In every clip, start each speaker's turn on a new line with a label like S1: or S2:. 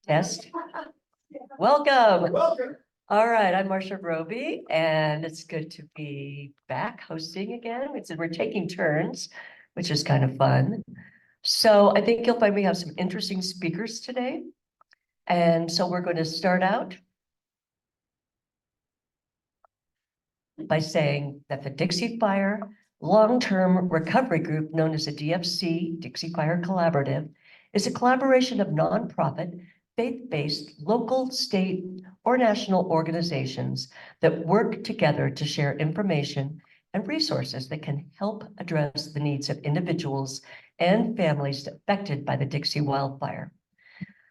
S1: Test. Welcome. All right, I'm Marcia Roby, and it's good to be back hosting again. We're taking turns, which is kind of fun. So I think you'll find we have some interesting speakers today. And so we're going to start out by saying that the Dixie Fire Long-Term Recovery Group, known as the DFC, Dixie Fire Collaborative, is a collaboration of nonprofit, faith-based, local, state, or national organizations that work together to share information and resources that can help address the needs of individuals and families affected by the Dixie wildfire.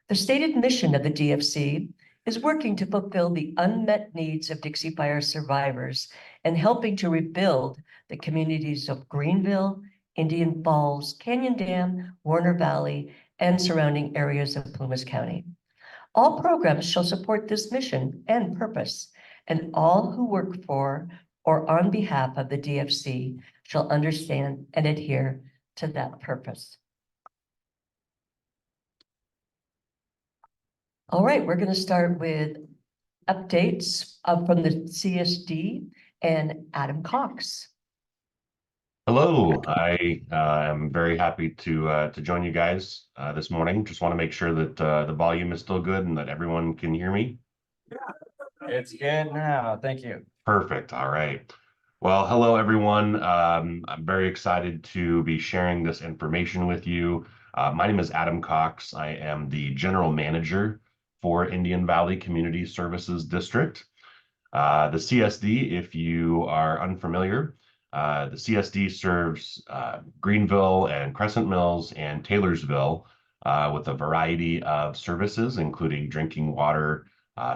S1: The stated mission of the DFC is working to fulfill the unmet needs of Dixie Fire survivors and helping to rebuild the communities of Greenville, Indian Falls, Canyon Dam, Warner Valley, and surrounding areas of Plumas County. All programs shall support this mission and purpose, and all who work for or on behalf of the DFC shall understand and adhere to that purpose. All right, we're going to start with updates from the CSD and Adam Cox.
S2: Hello, I am very happy to join you guys this morning. Just want to make sure that the volume is still good and that everyone can hear me.
S3: It's good now. Thank you.
S2: Perfect. All right. Well, hello, everyone. I'm very excited to be sharing this information with you. My name is Adam Cox. I am the General Manager for Indian Valley Community Services District. The CSD, if you are unfamiliar, the CSD serves Greenville and Crescent Mills and Taylorsville with a variety of services, including drinking water,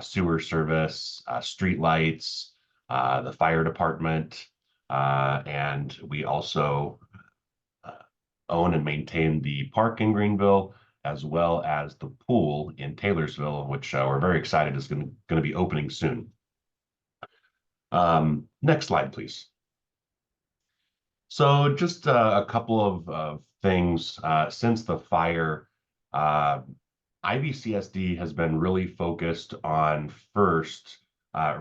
S2: sewer service, street lights, the fire department, and we also own and maintain the park in Greenville, as well as the pool in Taylorsville, which we're very excited is going to be opening soon. Next slide, please. So just a couple of things since the fire, IVCSD has been really focused on first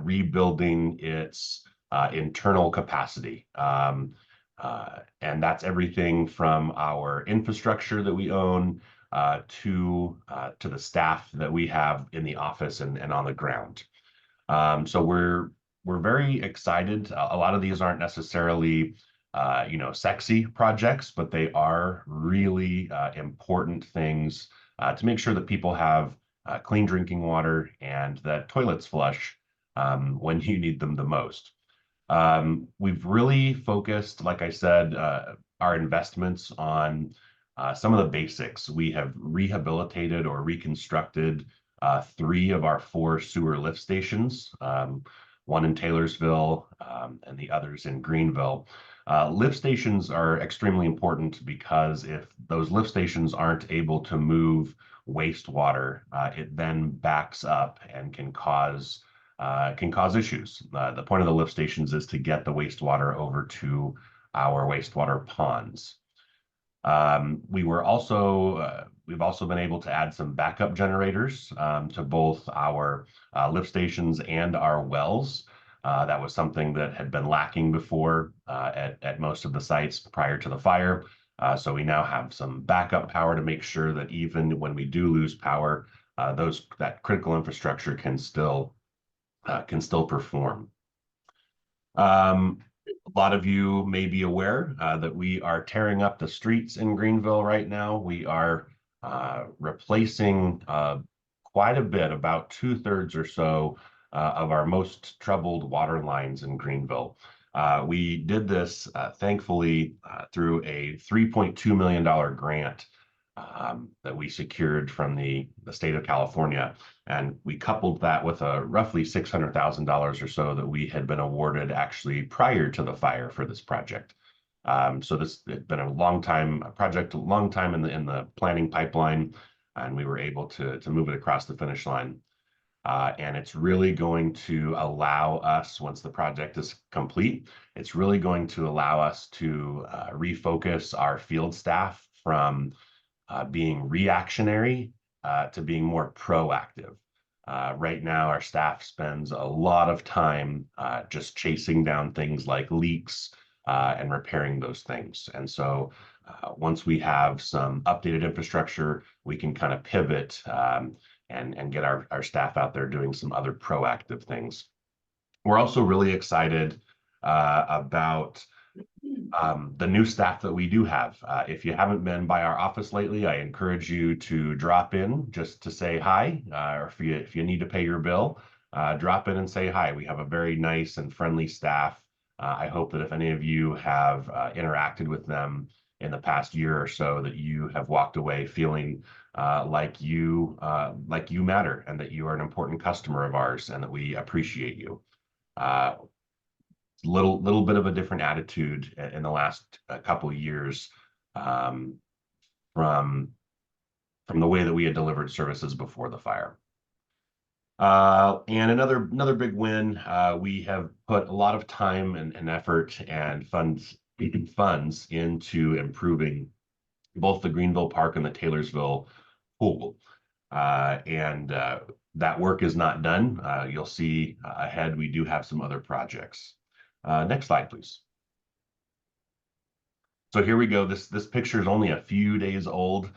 S2: rebuilding its internal capacity. And that's everything from our infrastructure that we own to the staff that we have in the office and on the ground. So we're very excited. A lot of these aren't necessarily sexy projects, but they are really important things to make sure that people have clean drinking water and that toilets flush when you need them the most. We've really focused, like I said, our investments on some of the basics. We have rehabilitated or reconstructed 3 of our 4 sewer lift stations, one in Taylorsville and the others in Greenville. Lift stations are extremely important because if those lift stations aren't able to move wastewater, it then backs up and can cause issues. The point of the lift stations is to get the wastewater over to our wastewater ponds. We've also been able to add some backup generators to both our lift stations and our wells. That was something that had been lacking before at most of the sites prior to the fire. So we now have some backup power to make sure that even when we do lose power, that critical infrastructure can still perform. A lot of you may be aware that we are tearing up the streets in Greenville right now. We are replacing quite a bit, about 2/3 or so of our most troubled water lines in Greenville. We did this, thankfully, through a $3.2 million grant that we secured from the state of California. And we coupled that with a roughly $600,000 or so that we had been awarded actually prior to the fire for this project. So it's been a long time project, a long time in the planning pipeline, and we were able to move it across the finish line. And it's really going to allow us, once the project is complete, it's really going to allow us to refocus our field staff from being reactionary to being more proactive. Right now, our staff spends a lot of time just chasing down things like leaks and repairing those things. And so once we have some updated infrastructure, we can kind of pivot and get our staff out there doing some other proactive things. We're also really excited about the new staff that we do have. If you haven't been by our office lately, I encourage you to drop in just to say hi, or if you need to pay your bill, drop in and say hi. We have a very nice and friendly staff. I hope that if any of you have interacted with them in the past year or so, that you have walked away feeling like you matter and that you are an important customer of ours and that we appreciate you. Little bit of a different attitude in the last couple of years from the way that we had delivered services before the fire. And another big win, we have put a lot of time and effort and funds into improving both the Greenville Park and the Taylorsville pool. And that work is not done. You'll see ahead, we do have some other projects. Next slide, please. So here we go. This picture is only a few days old.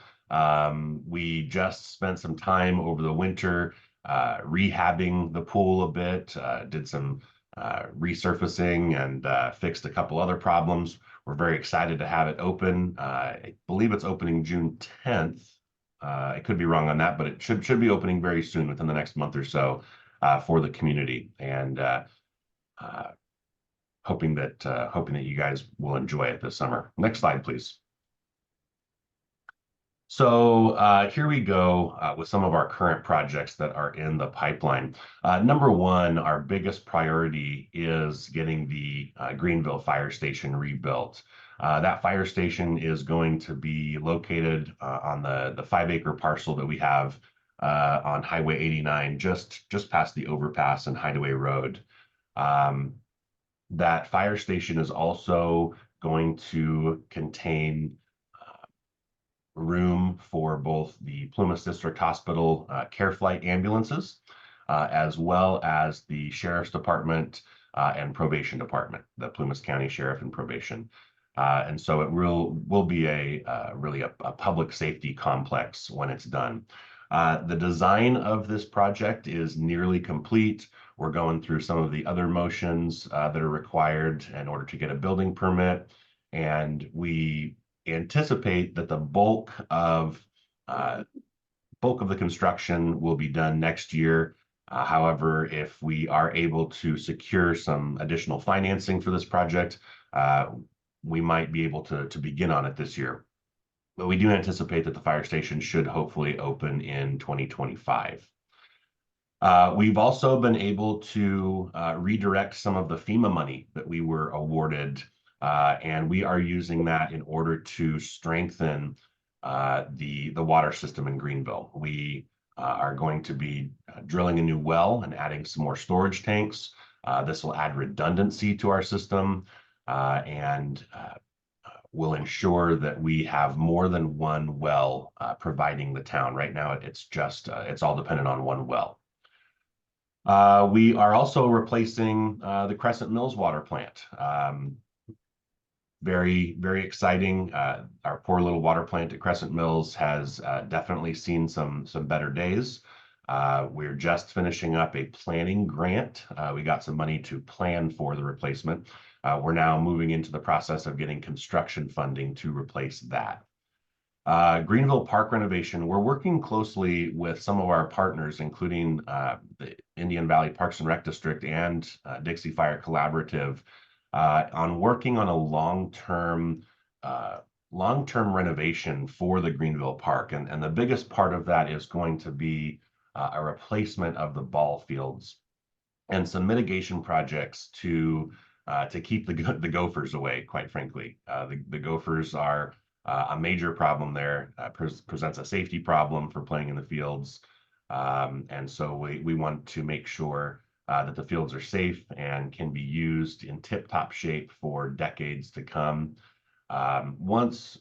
S2: We just spent some time over the winter rehabbing the pool a bit, did some resurfacing and fixed a couple other problems. We're very excited to have it open. I believe it's opening June 10th. I could be wrong on that, but it should be opening very soon, within the next month or so, for the community. And hoping that you guys will enjoy it this summer. Next slide, please. So here we go with some of our current projects that are in the pipeline. Number one, our biggest priority is getting the Greenville Fire Station rebuilt. That fire station is going to be located on the 5-acre parcel that we have on Highway 89, just past the overpass and Hideaway Road. That fire station is also going to contain room for both the Plumas District Hospital Care Flight ambulances, as well as the Sheriff's Department and Probation Department, the Plumas County Sheriff and Probation. And so it will be really a public safety complex when it's done. The design of this project is nearly complete. We're going through some of the other motions that are required in order to get a building permit. And we anticipate that the bulk of the construction will be done next year. However, if we are able to secure some additional financing for this project, we might be able to begin on it this year. But we do anticipate that the fire station should hopefully open in 2025. We've also been able to redirect some of the FEMA money that we were awarded, and we are using that in order to strengthen the water system in Greenville. We are going to be drilling a new well and adding some more storage tanks. This will add redundancy to our system and will ensure that we have more than one well providing the town. Right now, it's all dependent on one well. We are also replacing the Crescent Mills water plant. Very, very exciting. Our poor little water plant at Crescent Mills has definitely seen some better days. We're just finishing up a planning grant. We got some money to plan for the replacement. We're now moving into the process of getting construction funding to replace that. Greenville Park renovation, we're working closely with some of our partners, including the Indian Valley Parks and Rec District and Dixie Fire Collaborative, on working on a long-term renovation for the Greenville Park. And the biggest part of that is going to be a replacement of the ball fields and some mitigation projects to keep the gophers away, quite frankly. The gophers are a major problem there, presents a safety problem for playing in the fields. And so we want to make sure that the fields are safe and can be used in tip-top shape for decades to come. Once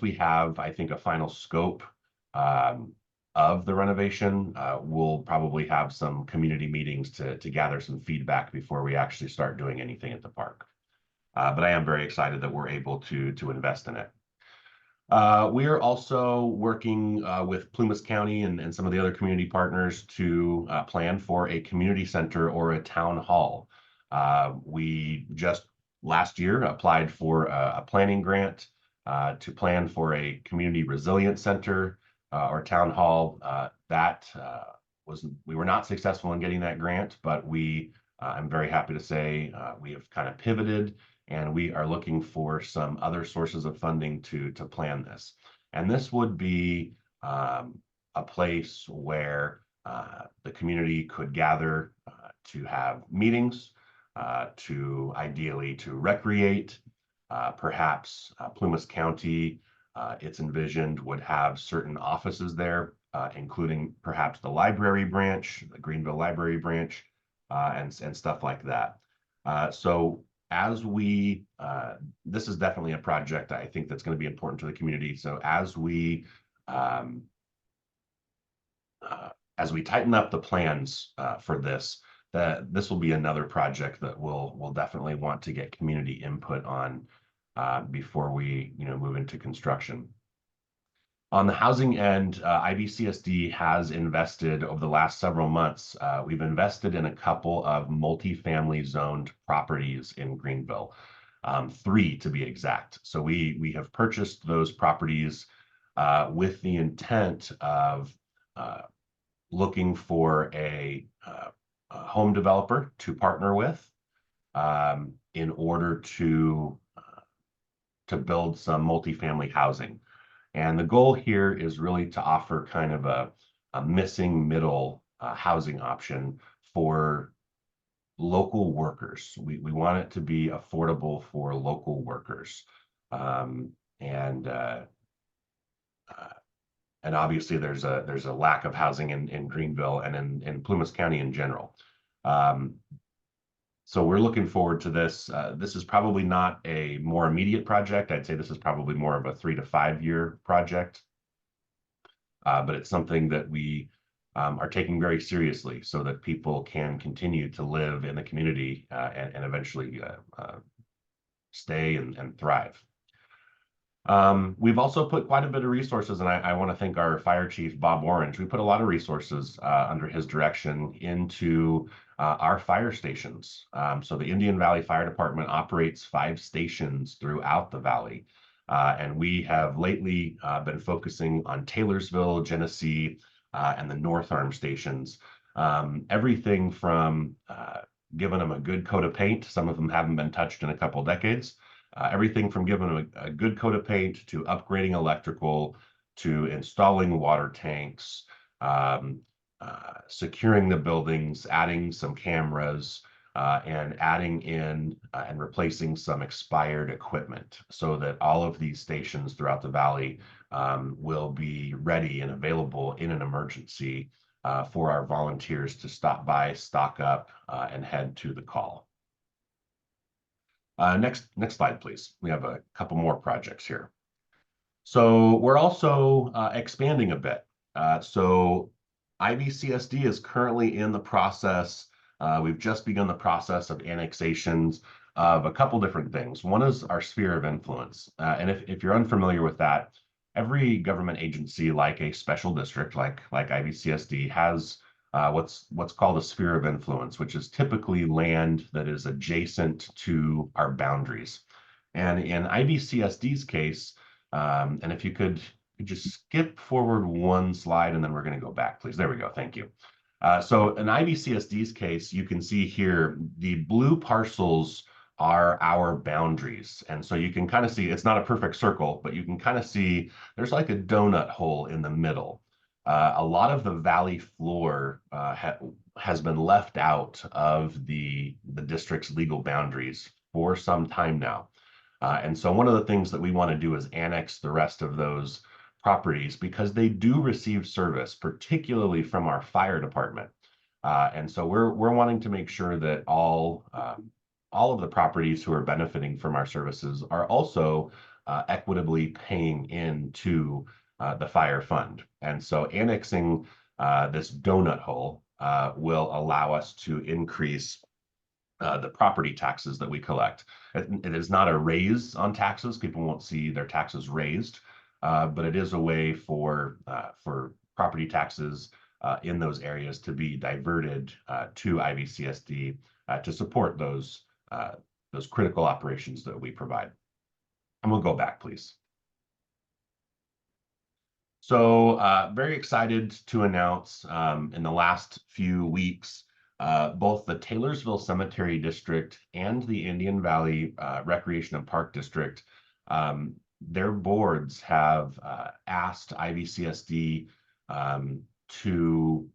S2: we have, I think, a final scope of the renovation. We'll probably have some community meetings to gather some feedback before we actually start doing anything at the park. But I am very excited that we're able to invest in it. We are also working with Plumas County and some of the other community partners to plan for a community center or a town hall. We just last year applied for a planning grant to plan for a community resilience center or town hall. We were not successful in getting that grant, but I'm very happy to say we have kind of pivoted, and we are looking for some other sources of funding to plan this. And this would be a place where the community could gather to have meetings, ideally to recreate. Perhaps Plumas County, it's envisioned, would have certain offices there, including perhaps the library branch, the Greenville Library branch, and stuff like that. So as this is definitely a project I think that's going to be important to the community. So as we tighten up the plans for this, this will be another project that we'll definitely want to get community input on before we move into construction. On the housing end, IBCSD has invested over the last several months. We've invested in a couple of multifamily zoned properties in Greenville, 3 to be exact. So we have purchased those properties with the intent of looking for a home developer to partner with in order to build some multifamily housing. And the goal here is really to offer kind of a missing middle housing option for local workers. We want it to be affordable for local workers. And obviously there's a lack of housing in Greenville and in Plumas County in general. So we're looking forward to this. This is probably not a more immediate project. I'd say this is probably more of a 3 to 5 year project. But it's something that we are taking very seriously so that people can continue to live in the community and eventually stay and thrive. We've also put quite a bit of resources, and I want to thank our fire chief, Bob Orange. We put a lot of resources under his direction into our fire stations. So the Indian Valley Fire Department operates 5 stations throughout the valley. And we have lately been focusing on Taylorsville, Genesee, and the North Arm stations. Everything from giving them a good coat of paint. Some of them haven't been touched in a couple decades. Everything from giving them a good coat of paint to upgrading electrical to installing water tanks, securing the buildings, adding some cameras, and adding in and replacing some expired equipment so that all of these stations throughout the valley will be ready and available in an emergency for our volunteers to stop by, stock up, and head to the call. Next slide, please. We have a couple more projects here. So we're also expanding a bit. So IBCSD is currently in the process. We've just begun the process of annexations of a couple different things. One is our sphere of influence. And if you're unfamiliar with that, every government agency, like a special district, like IBCSD, has what's called a sphere of influence, which is typically land that is adjacent to our boundaries. And in IBCSD's case, and if you could just skip forward one slide, and then we're going to go back, please. There we go. Thank you. So in IBCSD's case, you can see here the blue parcels are our boundaries. And so you can kind of see, it's not a perfect circle, but you can kind of see there's like a donut hole in the middle. A lot of the valley floor has been left out of the district's legal boundaries for some time now. And so one of the things that we want to do is annex the rest of those properties because they do receive service, particularly from our fire department. And so we're wanting to make sure that all of the properties who are benefiting from our services are also equitably paying into the fire fund. And so annexing this donut hole will allow us to increase the property taxes that we collect. It is not a raise on taxes. People won't see their taxes raised, but it is a way for property taxes in those areas to be diverted to IVCSD to support those critical operations that we provide. And we'll go back, please. So very excited to announce in the last few weeks, both the Taylorsville Cemetery District and the Indian Valley Recreation and Park District, their boards have asked IVCSD to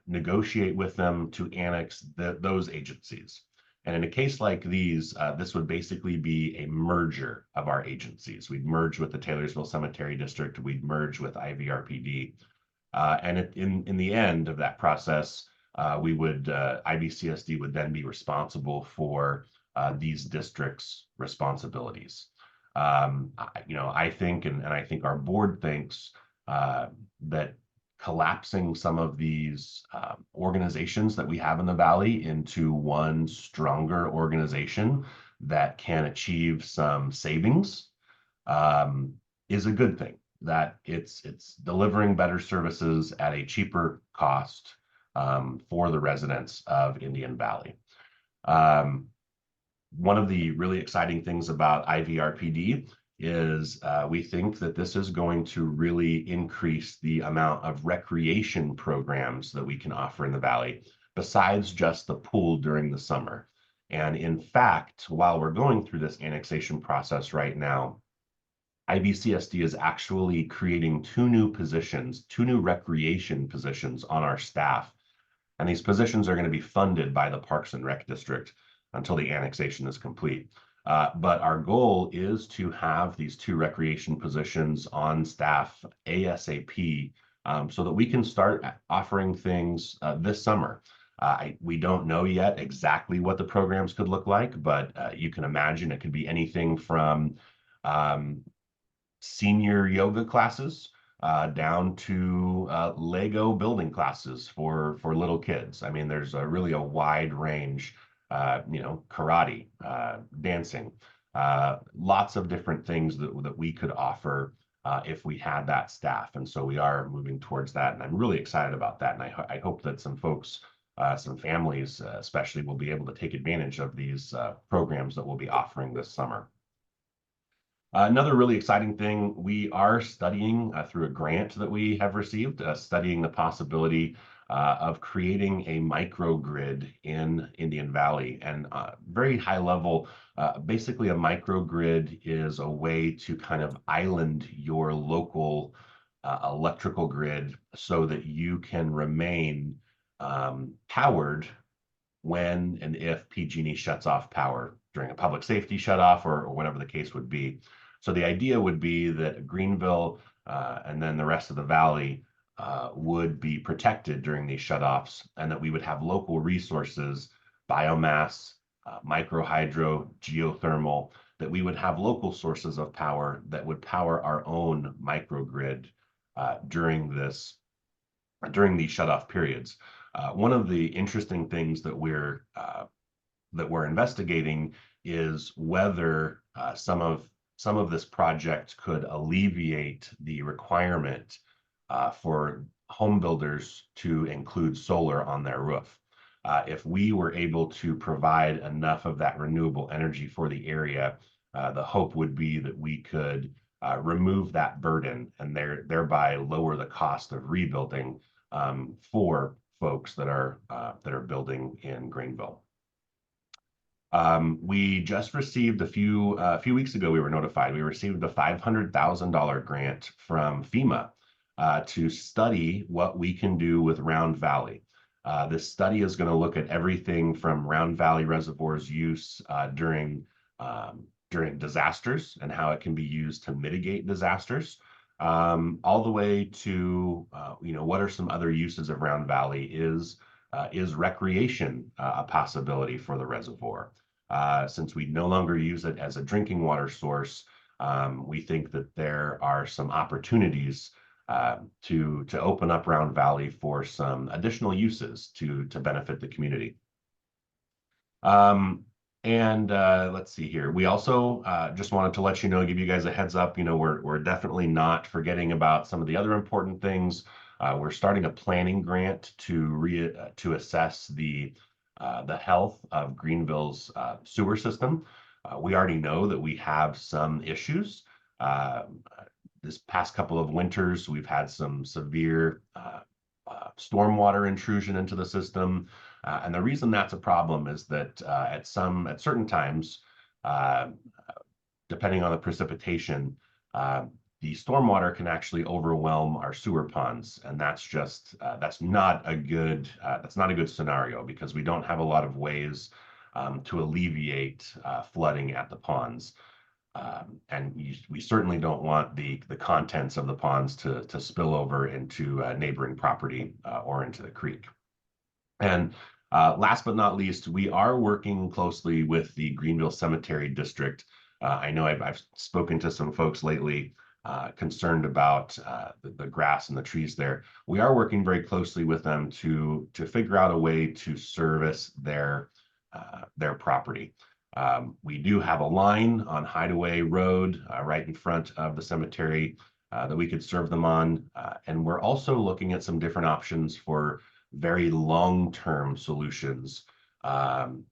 S2: negotiate with them to annex those agencies. And in a case like these, this would basically be a merger of our agencies. We'd merge with the Taylorsville Cemetery District, we'd merge with IVRPD. And in the end of that process, IVCSD would then be responsible for these districts' responsibilities. I think, and I think our board thinks that collapsing some of these organizations that we have in the Valley into one stronger organization that can achieve some savings is a good thing. That it's delivering better services at a cheaper cost for the residents of Indian Valley. One of the really exciting things about IVRPD is we think that this is going to really increase the amount of recreation programs that we can offer in the Valley, besides just the pool during the summer. And in fact, while we're going through this annexation process right now, IVCSD is actually creating two new recreation positions on our staff. And these positions are going to be funded by the Parks and Rec District until the annexation is complete. But our goal is to have these two recreation positions on staff ASAP so that we can start offering things this summer. We don't know yet exactly what the programs could look like, but you can imagine it could be anything from senior yoga classes down to Lego building classes for little kids. I mean, there's really a wide range. Karate, dancing, lots of different things that we could offer if we had that staff. And so we are moving towards that. And I'm really excited about that. And I hope that some folks, some families especially, will be able to take advantage of these programs that we'll be offering this summer. Another really exciting thing, we are studying through a grant that we have received, studying the possibility of creating a microgrid in Indian Valley. And very high level, basically a microgrid is a way to kind of island your local electrical grid so that you can remain powered when and if PG&E shuts off power during a public safety shutoff or whatever the case would be. So the idea would be that Greenville and then the rest of the Valley would be protected during these shutoffs, and that we would have local resources, biomass, microhydro, geothermal, that we would have local sources of power that would power our own microgrid during these shutoff periods. One of the interesting things that we're investigating is whether some of this project could alleviate the requirement for home builders to include solar on their roof. If we were able to provide enough of that renewable energy for the area, the hope would be that we could remove that burden and thereby lower the cost of rebuilding for folks that are building in Greenville. We just received a few weeks ago, we were notified, we received a $500,000 grant from FEMA to study what we can do with Round Valley. This study is going to look at everything from Round Valley Reservoir's use during disasters and how it can be used to mitigate disasters, all the way to what are some other uses of Round Valley. Is recreation a possibility for the reservoir? Since we no longer use it as a drinking water source, we think that there are some opportunities to open up Round Valley for some additional uses to benefit the community. Let's see here. We also just wanted to let you know, give you guys a heads up. You know, we're definitely not forgetting about some of the other important things. We're starting a planning grant to assess the health of Greenville's sewer system. We already know that we have some issues. This past couple of winters, we've had some severe stormwater intrusion into the system. And the reason that's a problem is that at certain times, depending on the precipitation, the stormwater can actually overwhelm our sewer ponds, and that's not a good scenario, because we don't have a lot of ways to alleviate flooding at the ponds. We certainly don't want the contents of the ponds to spill over into neighboring property or into the creek. And last but not least, we are working closely with the Greenville Cemetery District. I know I've spoken to some folks lately concerned about the grass and the trees there. We are working very closely with them to figure out a way to service their property. We do have a line on Hideaway Road right in front of the cemetery that we could serve them on. And we're also looking at some different options for very long-term solutions, and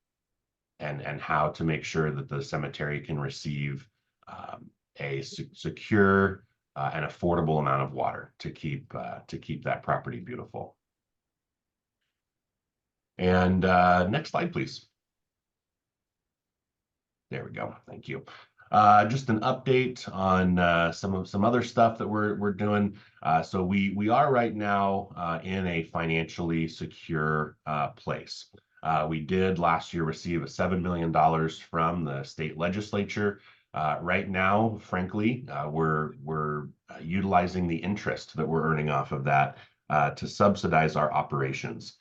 S2: how to make sure that the cemetery can receive a secure and affordable amount of water to keep that property beautiful. And next slide, please. There we go. Thank you. Just an update on some other stuff that we're doing. So we are right now in a financially secure place. We did last year receive $7 million from the state legislature. Right now, frankly, we're utilizing the interest that we're earning off of that to subsidize our operations.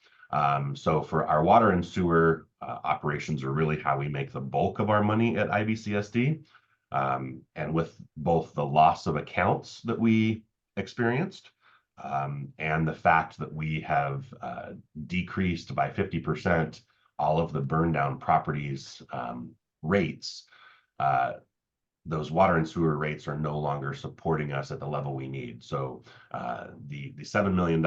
S2: So for our water and sewer operations are really how we make the bulk of our money at IBCSD. And with both the loss of accounts that we experienced and the fact that we have decreased by 50% all of the burned down properties rates, those water and sewer rates are no longer supporting us at the level we need. So the $7 million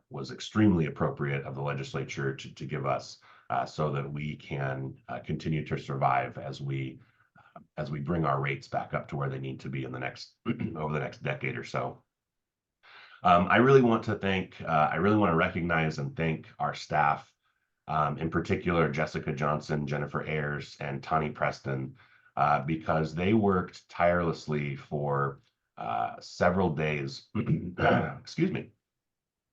S2: was extremely appropriate of the legislature to give us so that we can continue to survive as we bring our rates back up to where they need to be in the next over the next decade or so. I really want to recognize and thank our staff, in particular Jessica Johnson, Jennifer Ayers, and Tani Preston, because they worked tirelessly for several days. Excuse me.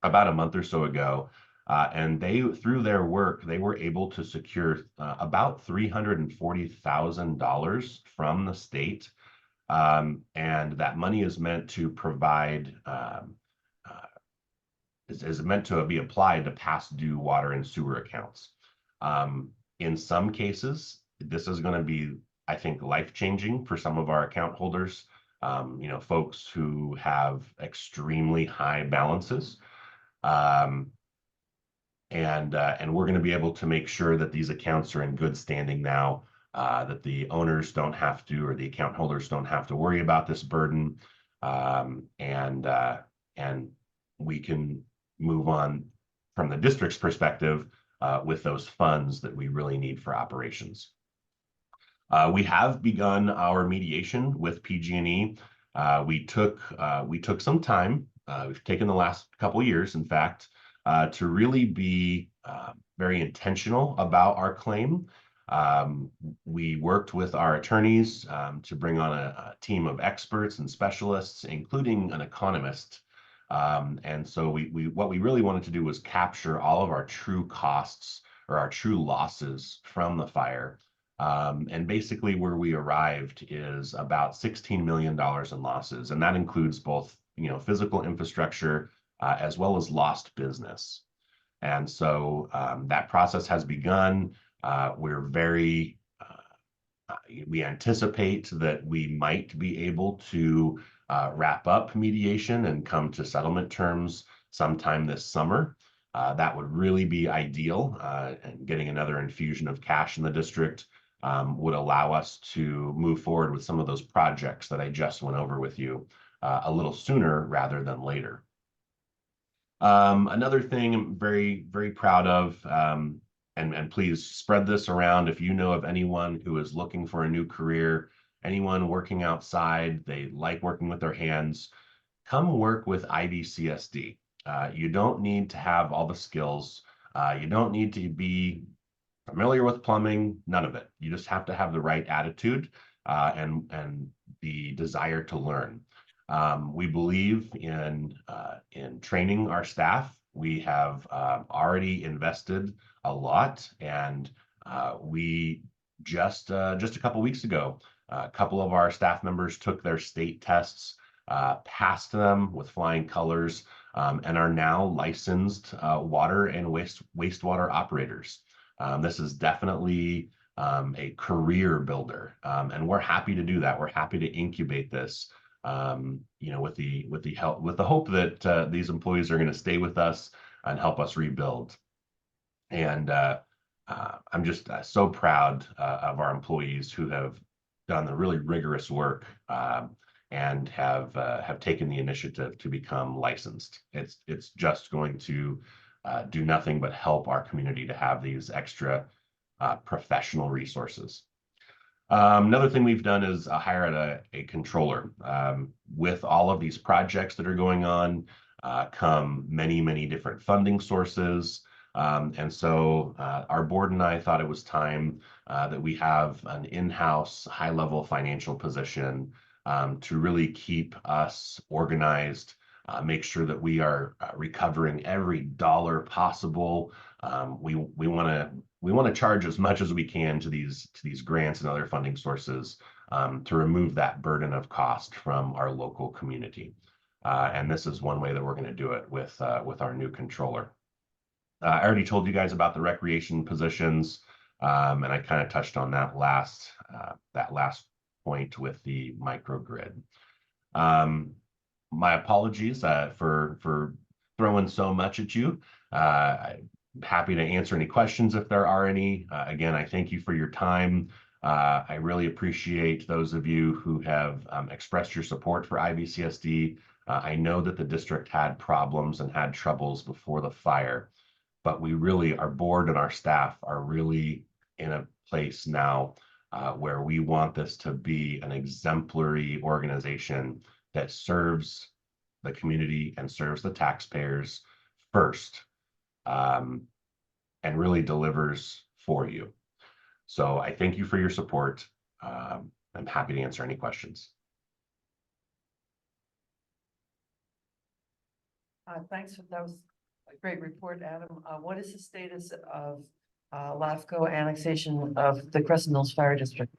S2: About a month or so ago, and through their work, they were able to secure about $340,000 from the state, and that money is meant to provide, is meant to be applied to past due water and sewer accounts. In some cases, this is going to be, I think, life-changing for some of our account holders, folks who have extremely high balances. And we're going to be able to make sure that these accounts are in good standing now, that the owners don't have to, or the account holders don't have to worry about this burden, and we can move on from the district's perspective with those funds that we really need for operations. We have begun our mediation with PG&E. We took some time. We've taken the last couple of years, in fact, to really be very intentional about our claim. We worked with our attorneys to bring on a team of experts and specialists, including an economist. And so what we really wanted to do was capture all of our true costs or our true losses from the fire. And basically where we arrived is about $16 million in losses, and that includes both physical infrastructure as well as lost business. And so that process has begun. We anticipate that we might be able to wrap up mediation and come to settlement terms sometime this summer. That would really be ideal, and getting another infusion of cash in the district would allow us to move forward with some of those projects that I just went over with you a little sooner rather than later. Another thing I'm very, very proud of, and please spread this around if you know of anyone who is looking for a new career, anyone working outside, they like working with their hands, come work with IVCSD. You don't need to have all the skills. You don't need to be familiar with plumbing, none of it. You just have to have the right attitude and the desire to learn. We believe in training our staff. We have already invested a lot, and we just a couple weeks ago, a couple of our staff members took their state tests, passed them with flying colors, and are now licensed water and wastewater operators. This is definitely a career builder, and we're happy to do that. We're happy to incubate this, with the hope that these employees are going to stay with us and help us rebuild. And I'm just so proud of our employees who have done the really rigorous work and have taken the initiative to become licensed. It's just going to do nothing but help our community to have these extra professional resources. Another thing we've done is hire a controller. With all of these projects that are going on, come many, many different funding sources. And so our board and I thought it was time that we have an in-house high-level financial position to really keep us organized, make sure that we are recovering every dollar possible. We want to charge as much as we can to these grants and other funding sources to remove that burden of cost from our local community. And this is one way that we're going to do it with our new controller. I already told you guys about the recreation positions, and I kind of touched on that last point with the microgrid. My apologies for throwing so much at you. I'm happy to answer any questions if there are any. Again, I thank you for your time. I really appreciate those of you who have expressed your support for IVCSD. I know that the district had problems and had troubles before the fire, but our board and our staff are really in a place now where we want this to be an exemplary organization that serves the community and serves the taxpayers first, and really delivers for you. So I thank you for your support. I'm happy to answer any questions.
S4: Thanks for that was a great report, Adam. What is the status of LAFCO annexation of the Crescent Mills Fire District?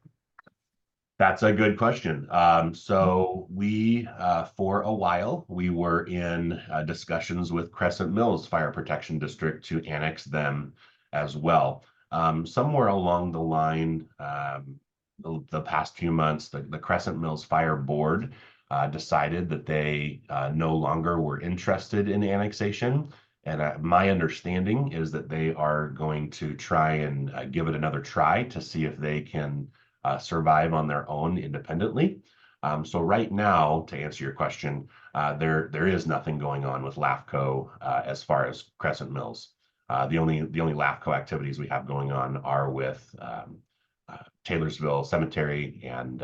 S2: That's a good question. So we, for a while, we were in discussions with Crescent Mills Fire Protection District to annex them as well. Somewhere along the line, the past few months, the Crescent Mills Fire Board decided that they no longer were interested in annexation. And my understanding is that they are going to try and give it another try to see if they can survive on their own independently. So right now, to answer your question, there is nothing going on with LAFCO as far as Crescent Mills. The only LAFCO activities we have going on are with Taylorsville Cemetery and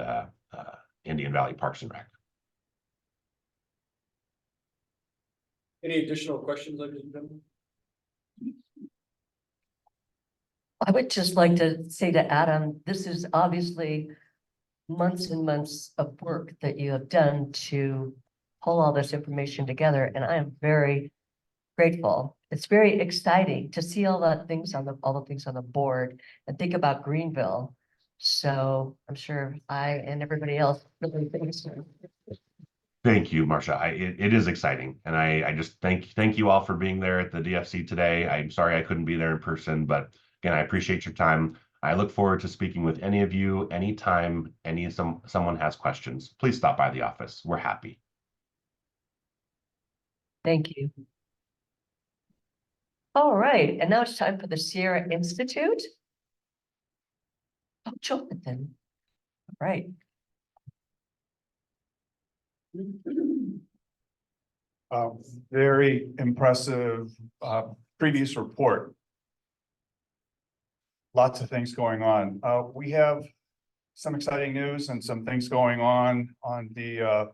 S2: Indian Valley Parks and Rec.
S5: Any additional questions, ladies and gentlemen?
S1: I would just like to say to Adam, this is obviously months and months of work that you have done to pull all this information together, and I am very grateful. It's very exciting to see all the things on the board and think about Greenville. So I'm sure I and everybody else really thinks.
S2: Thank you, Marcia. It is exciting, and I just thank you all for being there at the DFC today. I'm sorry I couldn't be there in person, but again, I appreciate your time. I look forward to speaking with any of you anytime someone has questions. Please stop by the office. We're happy.
S1: Thank you. All right, and now it's time for the Sierra Institute. Oh, Jonathan. All right.
S6: Very impressive previous report. Lots of things going on. We have some exciting news and some things going on the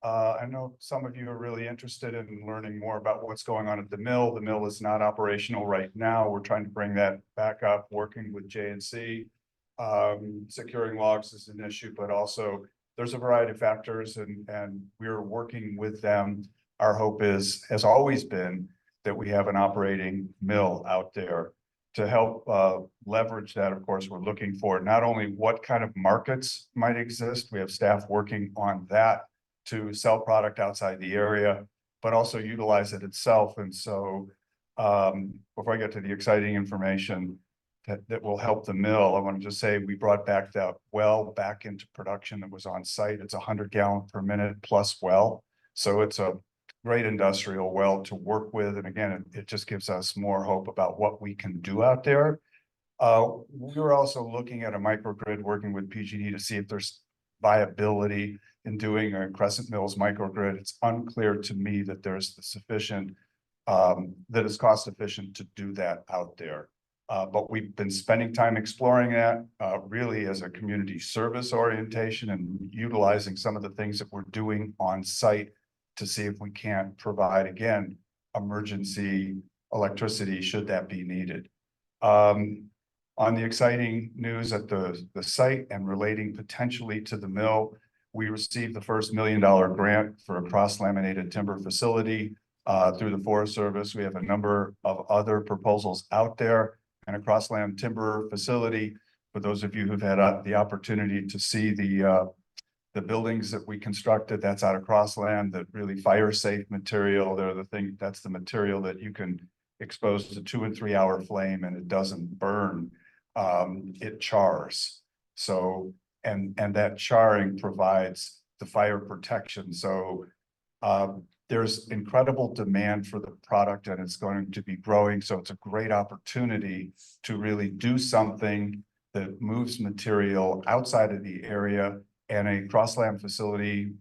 S6: I know some of you are really interested in learning more about what's going on at the mill. The mill is not operational right now. We're trying to bring that back up, working with J&C. Securing logs is an issue, but also there's a variety of factors and we're working with them. Our hope has always been that we have an operating mill out there to help leverage that. Of course, we're looking for not only what kind of markets might exist, we have staff working on that to sell product outside the area, but also utilize it itself. And so before I get to the exciting information that will help the mill, I want to just say we brought back that well back into production that was on site. It's 100 gallon per minute plus well. So it's a great industrial well to work with. And again, it just gives us more hope about what we can do out there. We're also looking at a microgrid, working with PG&E to see if there's viability in doing a Crescent Mills microgrid. It's unclear to me that there's the sufficient, that is cost efficient to do that out there. But we've been spending time exploring that really as a community service orientation and utilizing some of the things that we're doing on site to see if we can't provide, again, emergency electricity should that be needed. On the exciting news at the site and relating potentially to the mill, we received the first $1 million grant for a cross-laminated timber facility through the Forest Service. We have a number of other proposals out there, and a cross-lam timber facility. For those of you who've had the opportunity to see the buildings that we constructed, that's out of crossland, that really fire-safe material. They're the thing, that's the material that you can expose to 2 and 3 hour flame and it doesn't burn. It chars. So, and that charring provides the fire protection. So there's incredible demand for the product and it's going to be growing. So it's a great opportunity to really do something that moves material outside of the area. And a cross-lam facility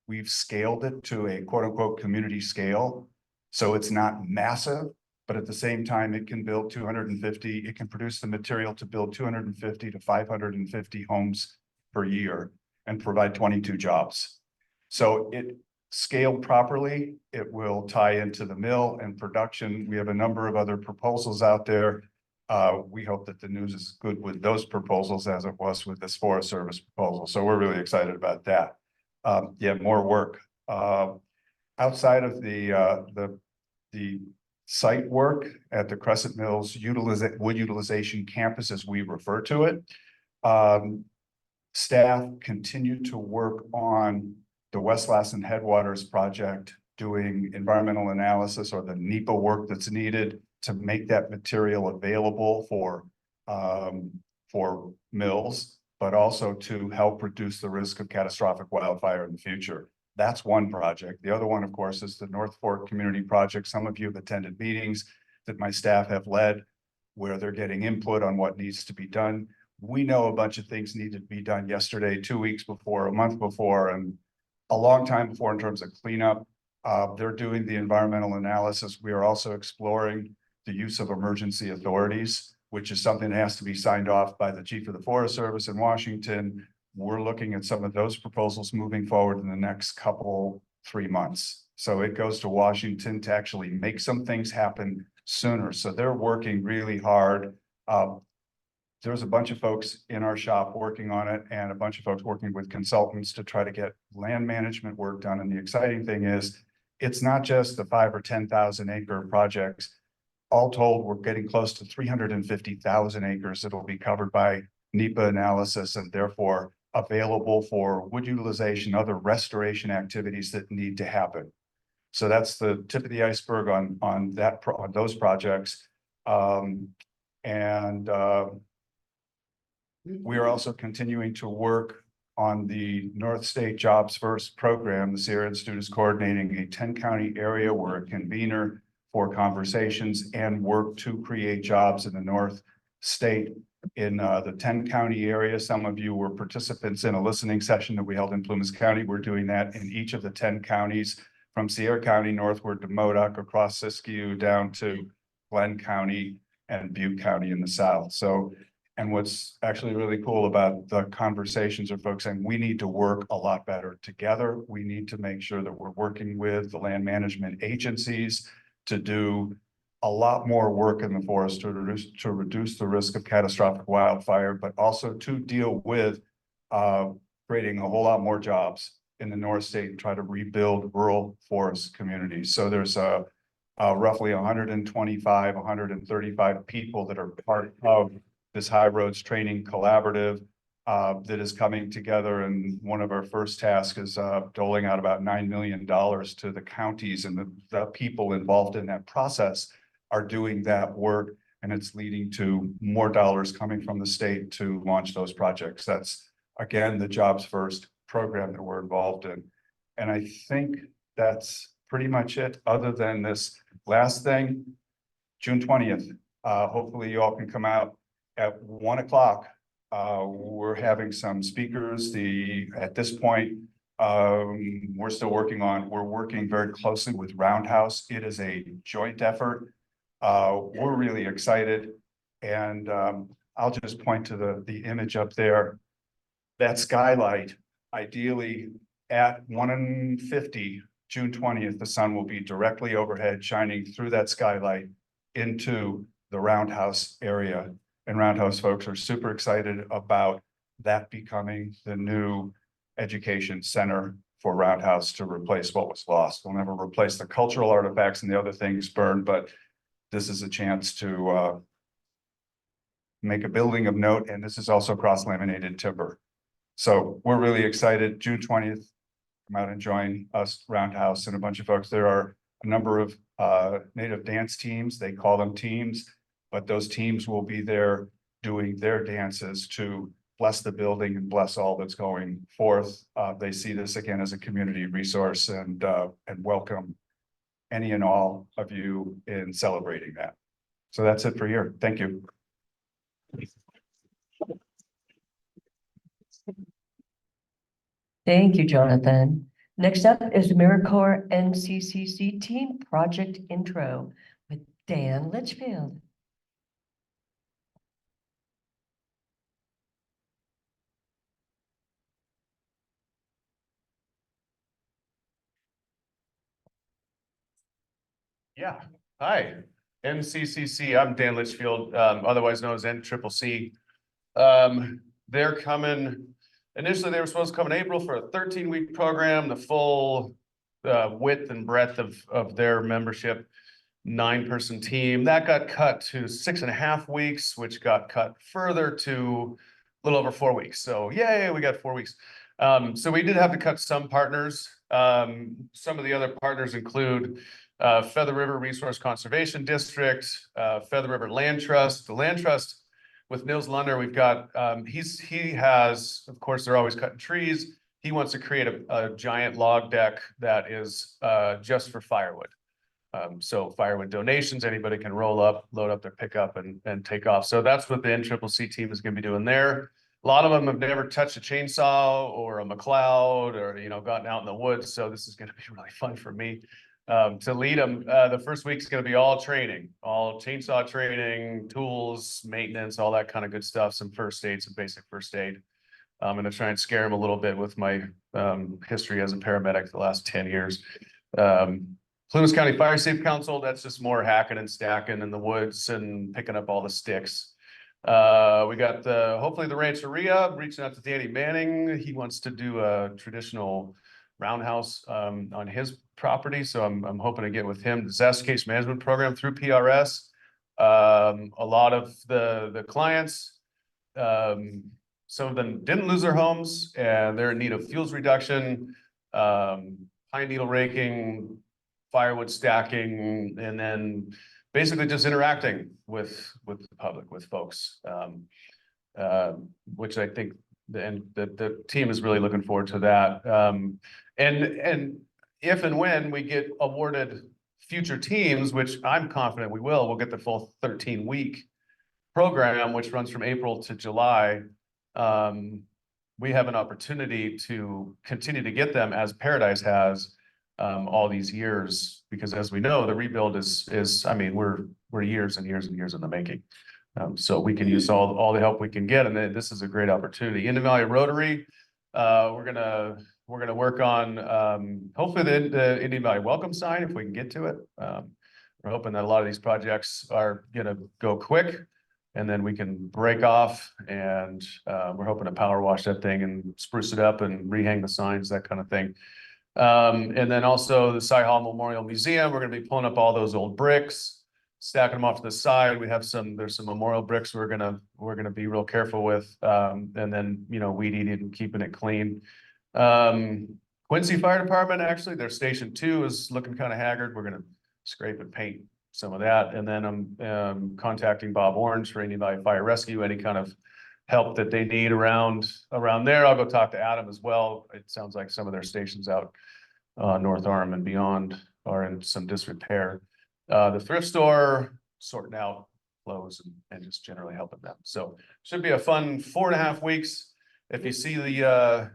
S6: we've scaled it to a quote unquote community scale. So it's not massive, but at the same time, it can build 250, it can produce the material to build 250 to 550 homes per year and provide 22 jobs. So it scaled properly, it will tie into the mill and production. We have a number of other proposals out there. We hope that the news is good with those proposals as it was with this Forest Service proposal. So we're really excited about that. Yeah, more work. Outside of the site work at the Crescent Mills wood utilization campus, as we refer to it, staff continue to work on the West Lassen Headwaters project, doing environmental analysis or the NEPA work that's needed to make that material available for mills, but also to help reduce the risk of catastrophic wildfire in the future. That's one project. The other one, of course, is the North Fork Community Project. Some of you have attended meetings that my staff have led where they're getting input on what needs to be done. We know a bunch of things needed to be done yesterday, 2 weeks before, a month before, and a long time before in terms of cleanup. They're doing the environmental analysis. We are also exploring the use of emergency authorities, which is something that has to be signed off by the Chief of the Forest Service in Washington. We're looking at some of those proposals moving forward in the next 3 months. So it goes to Washington to actually make some things happen sooner. So they're working really hard. There's a bunch of folks in our shop working on it and a bunch of folks working with consultants to try to get land management work done. And the exciting thing is it's not just the 5,000 or 10,000 acre projects. All told, we're getting close to 350,000 acres that will be covered by NEPA analysis and therefore available for wood utilization, other restoration activities that need to happen. So that's the tip of the iceberg on those projects. And we are also continuing to work on the North State Jobs First program. The Sierra Institute is coordinating a 10-county area. We're a convener for conversations and work to create jobs in the North State in the 10-county area. Some of you were participants in a listening session that we held in Plumas County. We're doing that in each of the 10 counties, from Sierra County northward to Modoc, across Siskiyou, down to Glenn County and Butte County in the south. So, and what's actually really cool about the conversations are folks saying we need to work a lot better together. We need to make sure that we're working with the land management agencies to do a lot more work in the forest to reduce the risk of catastrophic wildfire, but also to deal with creating a whole lot more jobs in the North State and try to rebuild rural forest communities. So there's roughly 125, 135 people that are part of this High Roads Training Collaborative that is coming together. And one of our first tasks is doling out about $9 million to the counties, and the people involved in that process are doing that work. And it's leading to more dollars coming from the state to launch those projects. That's, again, the Jobs First program that we're involved in. And I think that's pretty much it, other than this last thing, June 20th. Hopefully you all can come out at 1 o'clock. We're having some speakers. At this point, we're working very closely with Roundhouse. It is a joint effort. We're really excited. And I'll just point to the image up there. That skylight, ideally at 1:50, June 20th, the sun will be directly overhead, shining through that skylight into the Roundhouse area. And Roundhouse folks are super excited about that becoming the new education center for Roundhouse to replace what was lost. We'll never replace the cultural artifacts and the other things burned, but this is a chance to make a building of note. And this is also cross-laminated timber. So we're really excited. June 20th, come out and join us, Roundhouse, and a bunch of folks. There are a number of native dance teams. They call them teams, but those teams will be there doing their dances to bless the building and bless all that's going forth. They see this again as a community resource and welcome any and all of you in celebrating that. So that's it for here. Thank you.
S1: Thank you, Jonathan. Next up is the AmeriCorps NCCC Team Project Intro with Dan Litchfield.
S7: Yeah, hi, NCCC, I'm Dan Litchfield, otherwise known as NCCC. They're coming, initially they were supposed to come in April for a 13-week program, the full width and breadth of their membership, 9-person team. That got cut to 6.5 weeks, which got cut further to a little over 4 weeks. So yay, we got 4 weeks. So we did have to cut some partners. Some of the other partners include Feather River Resource Conservation District, Feather River Land Trust. The Land Trust with Nils Lunder, we've got, he has, of course, they're always cutting trees. He wants to create a giant log deck that is just for firewood. So firewood donations, anybody can roll up, load up their pickup and take off. So that's what the NCCC team is going to be doing there. A lot of them have never touched a chainsaw or a McLeod or, you know, gotten out in the woods. So this is going to be really fun for me. To lead them. The first week is going to be all training, all chainsaw training, tools, maintenance, all that kind of good stuff, some first aid, some basic first aid. I'm going to try and scare them a little bit with my history as a paramedic the last 10 years. Plumas County Fire Safe Council, that's just more hacking and stacking in the woods and picking up all the sticks. We got hopefully the Rancheria, reaching out to Danny Manning. He wants to do a traditional roundhouse on his property, so I'm hoping to get with him. Disaster case management program through PRS. A lot of the clients, some of them didn't lose their homes and they're in need of fuels reduction, pine needle raking, firewood stacking, and then basically just interacting with the public, with folks. Which I think the team is really looking forward to that. And if and when we get awarded future teams, which I'm confident we will, we'll get the full 13-week program, which runs from April to July. We have an opportunity to continue to get them as Paradise has all these years, because as we know, the rebuild is I mean, we're years and years and years in the making. So we can use all the help we can get, and then this is a great opportunity. Indian Valley Rotary, we're gonna work on hopefully the Indian Valley welcome sign if we can get to it. We're hoping that a lot of these projects are gonna go quick, and then we can break off, and we're hoping to power wash that thing and spruce it up and rehang the signs, that kind of thing. And then also the Cy Hall Memorial Museum, we're gonna be pulling up all those old bricks, stacking them off to the side. There's some memorial bricks we're gonna be real careful with, and then, you know, weed eating and keeping it clean. Quincy Fire Department, actually, their Station 2 is looking kind of haggard. We're gonna scrape and paint some of that, and then I'm contacting Bob Orange for Indian Valley Fire Rescue, any kind of help that they need around there. I'll go talk to Adam as well. It sounds like some of their stations out North Arm and beyond are in some disrepair. The thrift store sorting out clothes and just generally helping them. So should be a fun 4.5 weeks. If you see the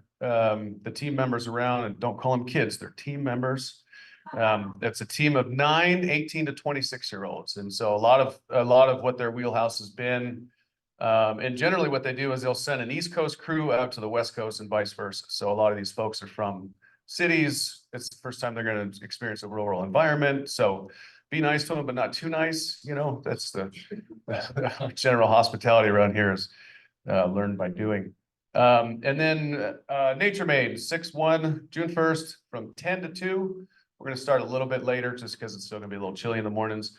S7: team members around, and don't call them kids, they're team members. It's a team of 9, 18 to 26-year-olds. And so a lot of what their wheelhouse has been, and generally what they do is they'll send an East Coast crew out to the West Coast and vice versa. So a lot of these folks are from cities. It's the first time they're going to experience a rural environment. So be nice to them, but not too nice. You know, that's the general hospitality around here is learned by doing. And then Nature Made, 6/1, June 1st from 10 to 2. We're going to start a little bit later just because it's still going to be a little chilly in the mornings.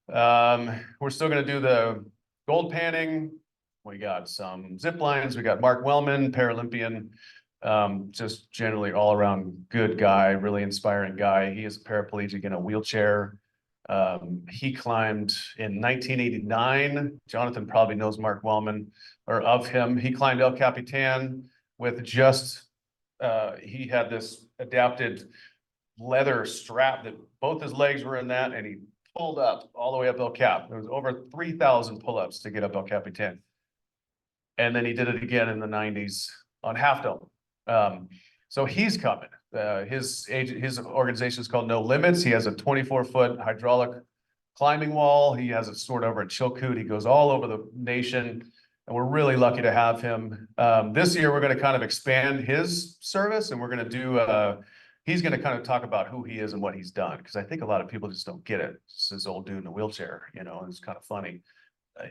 S7: We're still going to do the gold panning. We got some zip lines. We got Mark Wellman, Paralympian, just generally all around good guy, really inspiring guy. He is a paraplegic in a wheelchair. He climbed in 1989. Jonathan probably knows Mark Wellman or of him. He climbed El Capitan with just, he had this adapted leather strap that both his legs were in that, and he pulled up all the way up El Cap. There was over 3,000 pull-ups to get up El Capitan. And then he did it again in the 90s on Half Dome. So he's coming. His organization is called No Limits. He has a 24-foot hydraulic climbing wall. He has it stored over at Chilkoot. He goes all over the nation, and we're really lucky to have him. This year, we're going to kind of expand his service, and we're going to do, he's going to kind of talk about who he is and what he's done, because I think a lot of people just don't get it. It's this old dude in a wheelchair, you know, and it's kind of funny.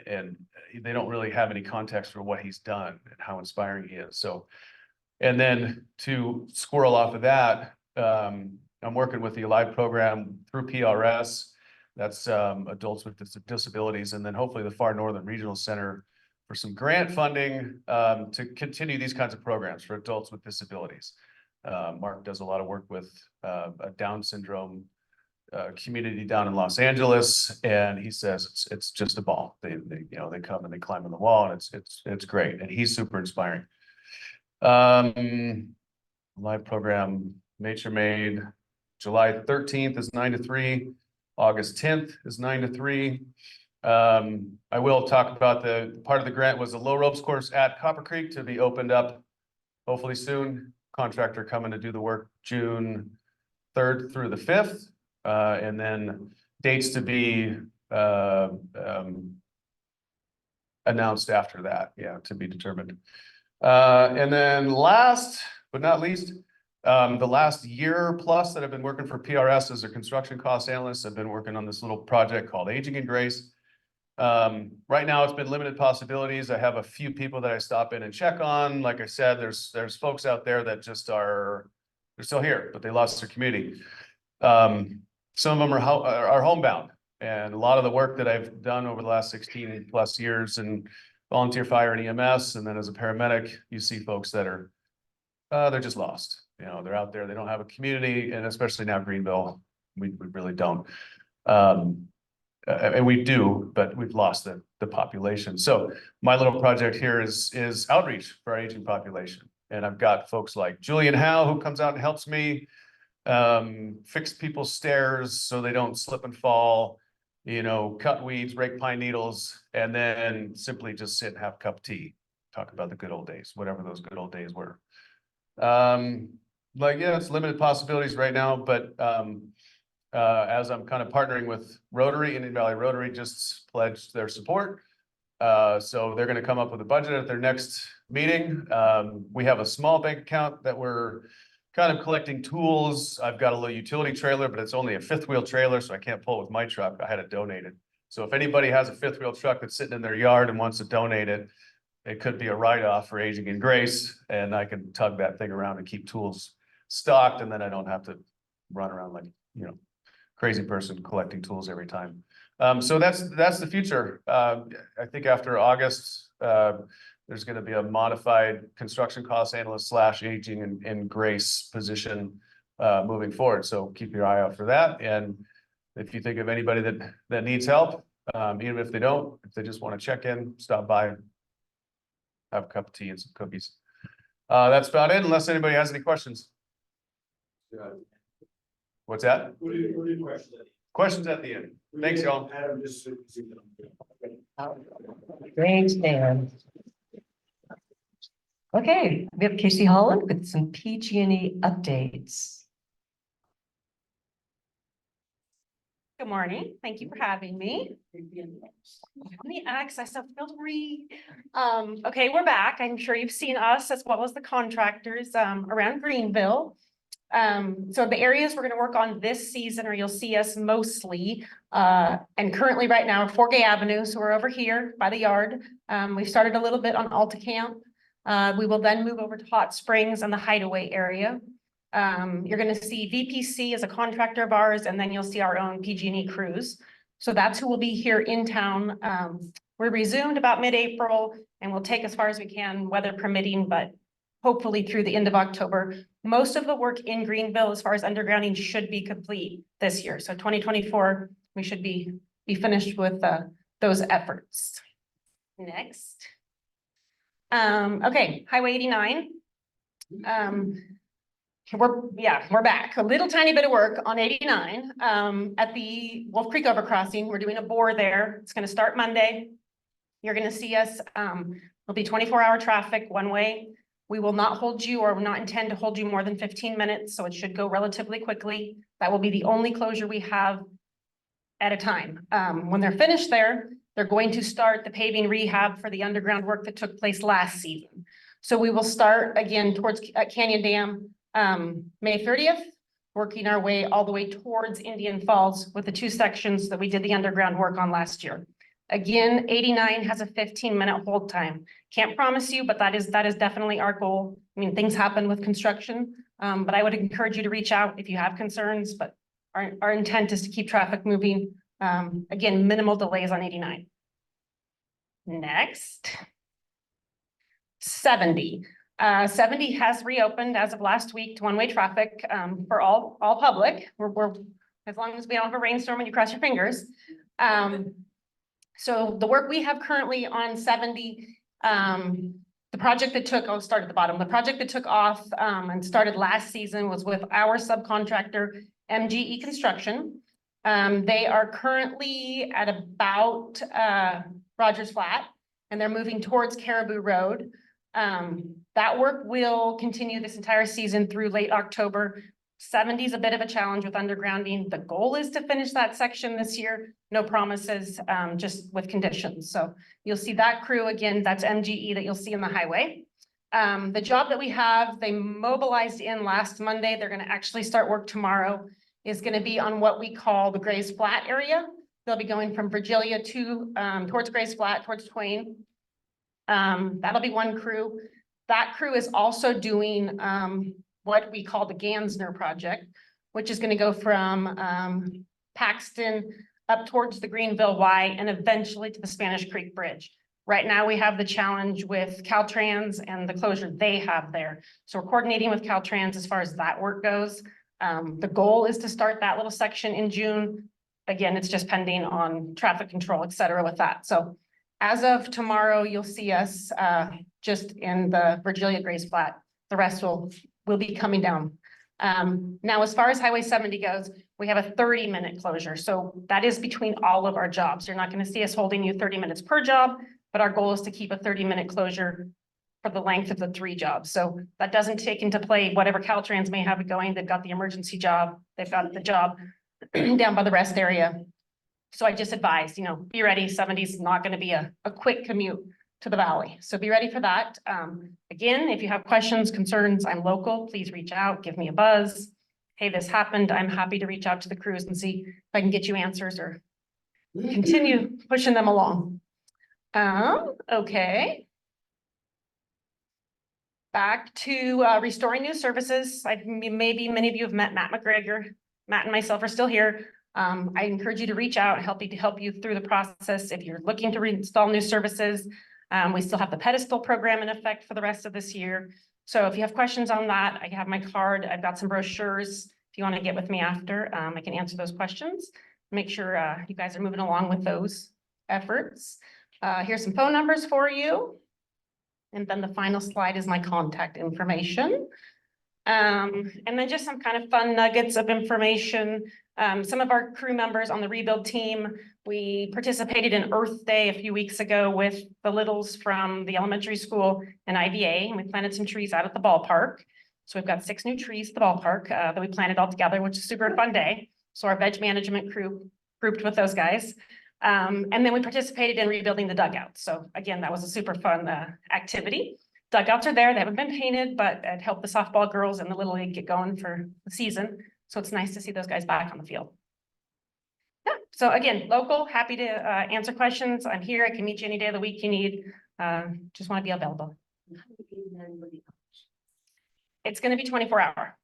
S7: And they don't really have any context for what he's done and how inspiring he is. So, and then to squirrel off of that, I'm working with the Alive program through PRS. That's adults with disabilities, and then hopefully the Far Northern Regional Center for some grant funding to continue these kinds of programs for adults with disabilities. Mark does a lot of work with a Down syndrome community down in Los Angeles, and he says it's just a ball. They you know, they come and they climb on the wall, and it's great, and he's super inspiring. Live program, Nature Made, July 13th is 9 to 3, August 10th is 9 to 3. I will talk about the part of the grant was a low ropes course at Copper Creek to be opened up hopefully soon. Contractor coming to do the work June 3rd through the 5th, and then dates to be announced after that, yeah, to be determined. And then last but not least, the last year plus that I've been working for PRS as a construction cost analyst, I've been working on this little project called Aging in Grace. Right now it's been limited possibilities. I have a few people that I stop in and check on. Like I said, there's folks out there that just they're still here, but they lost their community. Some of them are homebound, and a lot of the work that I've done over the last 16 plus years in volunteer fire and EMS, and then as a paramedic, you see folks that are they're just lost. You know, they're out there, they don't have a community, and especially now Greenville, we really don't. and we do, but we've lost the population. So my little project here is outreach for our aging population. And I've got folks like Julian Howe, who comes out and helps me fix people's stairs so they don't slip and fall, you know, cut weeds, rake pine needles, and then simply just sit and have a cup of tea, talk about the good old days, whatever those good old days were. Like, yeah, it's limited possibilities right now, but as I'm kind of partnering with Rotary, Indian Valley Rotary just pledged their support. So they're going to come up with a budget at their next meeting. We have a small bank account that we're kind of collecting tools. I've got a little utility trailer, but it's only a fifth wheel trailer, so I can't pull it with my truck. I had to donate it. So if anybody has a fifth wheel truck that's sitting in their yard and wants to donate it, it could be a write-off for Aging in Grace, and I can tug that thing around and keep tools stocked, and then I don't have to run around like, you know, crazy person collecting tools every time. So that's the future. I think after August, there's going to be a modified construction cost analyst / aging in Grace position moving forward. So keep your eye out for that. And if you think of anybody that needs help, even if they don't, if they just want to check in, stop by and have a cup of tea and some cookies. That's about it, unless anybody has any questions. What's that?
S5: What are your questions?
S7: Questions at the end. Thanks, y'all.
S5: Adam, just.
S1: Thanks, Dan. Okay, we have Casey Holland with some PG&E updates.
S8: Good morning. Thank you for having me. On the access, I feel free. Okay, we're back. I'm sure you've seen us as well as the contractors around Greenville. So the areas we're going to work on this season, or you'll see us mostly, and currently right now, Forgay Avenue. So we're over here by the yard. We've started a little bit on Alta Camp. We will then move over to Hot Springs and the Hideaway area. You're going to see VPC as a contractor of ours, and then you'll see our own PG&E crews. So that's who will be here in town. We're resumed about mid-April, and we'll take as far as we can, weather permitting, but hopefully through the end of October. Most of the work in Greenville, as far as undergrounding, should be complete this year. So 2024, we should be finished with those efforts. Next. Okay, Highway 89. We're back. A little tiny bit of work on 89 at the Wolf Creek overcrossing. We're doing a bore there. It's going to start Monday. You're going to see us. It'll be 24-hour traffic one way. We will not hold you, or not intend to hold you more than 15 minutes, so it should go relatively quickly. That will be the only closure we have at a time. When they're finished there, they're going to start the paving rehab for the underground work that took place last season. So we will start again towards Canyon Dam May 30th, working our way all the way towards Indian Falls with the 2 sections that we did the underground work on last year. Again, 89 has a 15-minute hold time. Can't promise you, but that is definitely our goal. I mean, things happen with construction, but I would encourage you to reach out if you have concerns, but our intent is to keep traffic moving. Again, minimal delays on 89. Next. 70. 70 has reopened as of last week to one-way traffic for all public. We're as long as we don't have a rainstorm and you cross your fingers. So the work we have currently on 70, the project that took, I'll start at the bottom. The project that took off and started last season was with our subcontractor, MGE Construction. They are currently at about Rogers Flat, and they're moving towards Caribou Road. That work will continue this entire season through late October. 70 is a bit of a challenge with undergrounding. The goal is to finish that section this year. No promises, just with conditions. So you'll see that crew again, that's MGE that you'll see in the highway. The job that we have, they mobilized in last Monday. They're going to actually start work tomorrow, is going to be on what we call the Grays Flat area. They'll be going from Virgilia to towards Grays Flat, towards Twain. That'll be one crew. That crew is also doing what we call the Gansner project, which is going to go from Paxton up towards the Greenville Y and eventually to the Spanish Creek Bridge. Right now, we have the challenge with Caltrans and the closure they have there. So we're coordinating with Caltrans as far as that work goes. The goal is to start that little section in June. again, it's just pending on traffic control, et cetera, with that. So as of tomorrow, you'll see us just in the Virgilia Grace Flat. The rest will be coming down. Now, as far as Highway 70 goes, we have a 30-minute closure. So that is between all of our jobs. You're not going to see us holding you 30 minutes per job, but our goal is to keep a 30-minute closure for the length of the 3 jobs. So that doesn't take into play whatever Caltrans may have it going. They've got the emergency job. They've got the job down by the rest area. So I just advised, be ready. 70 is not going to be a quick commute to the valley. So be ready for that. Again, if you have questions, concerns, I'm local, please reach out, give me a buzz. Hey, this happened. I'm happy to reach out to the crews and see if I can get you answers or continue pushing them along. Okay. Back to restoring new services. Maybe many of you have met Matt McGregor. Matt and myself are still here. I encourage you to reach out and help you through the process. If you're looking to reinstall new services, we still have the pedestal program in effect for the rest of this year. So if you have questions on that, I have my card. I've got some brochures. If you want to get with me after, I can answer those questions. Make sure you guys are moving along with those efforts. Here's some phone numbers for you. And then the final slide is my contact information. And then just some kind of fun nuggets of information. Some of our crew members on the rebuild team, we participated in Earth Day a few weeks ago with the littles from the elementary school and IBA, and we planted some trees out at the ballpark. So we've got 6 new trees at the ballpark that we planted all together, which is a super fun day. So our veg management crew grouped with those guys. And then we participated in rebuilding the dugouts. So again, that was a super fun activity. Dugouts are there. They haven't been painted, but it helped the softball girls and the Little League get going for the season. So it's nice to see those guys back on the field. Yeah. So again, local, happy to answer questions. I'm here. I can meet you any day of the week you need. Just want to be available. It's going to be 24-hour.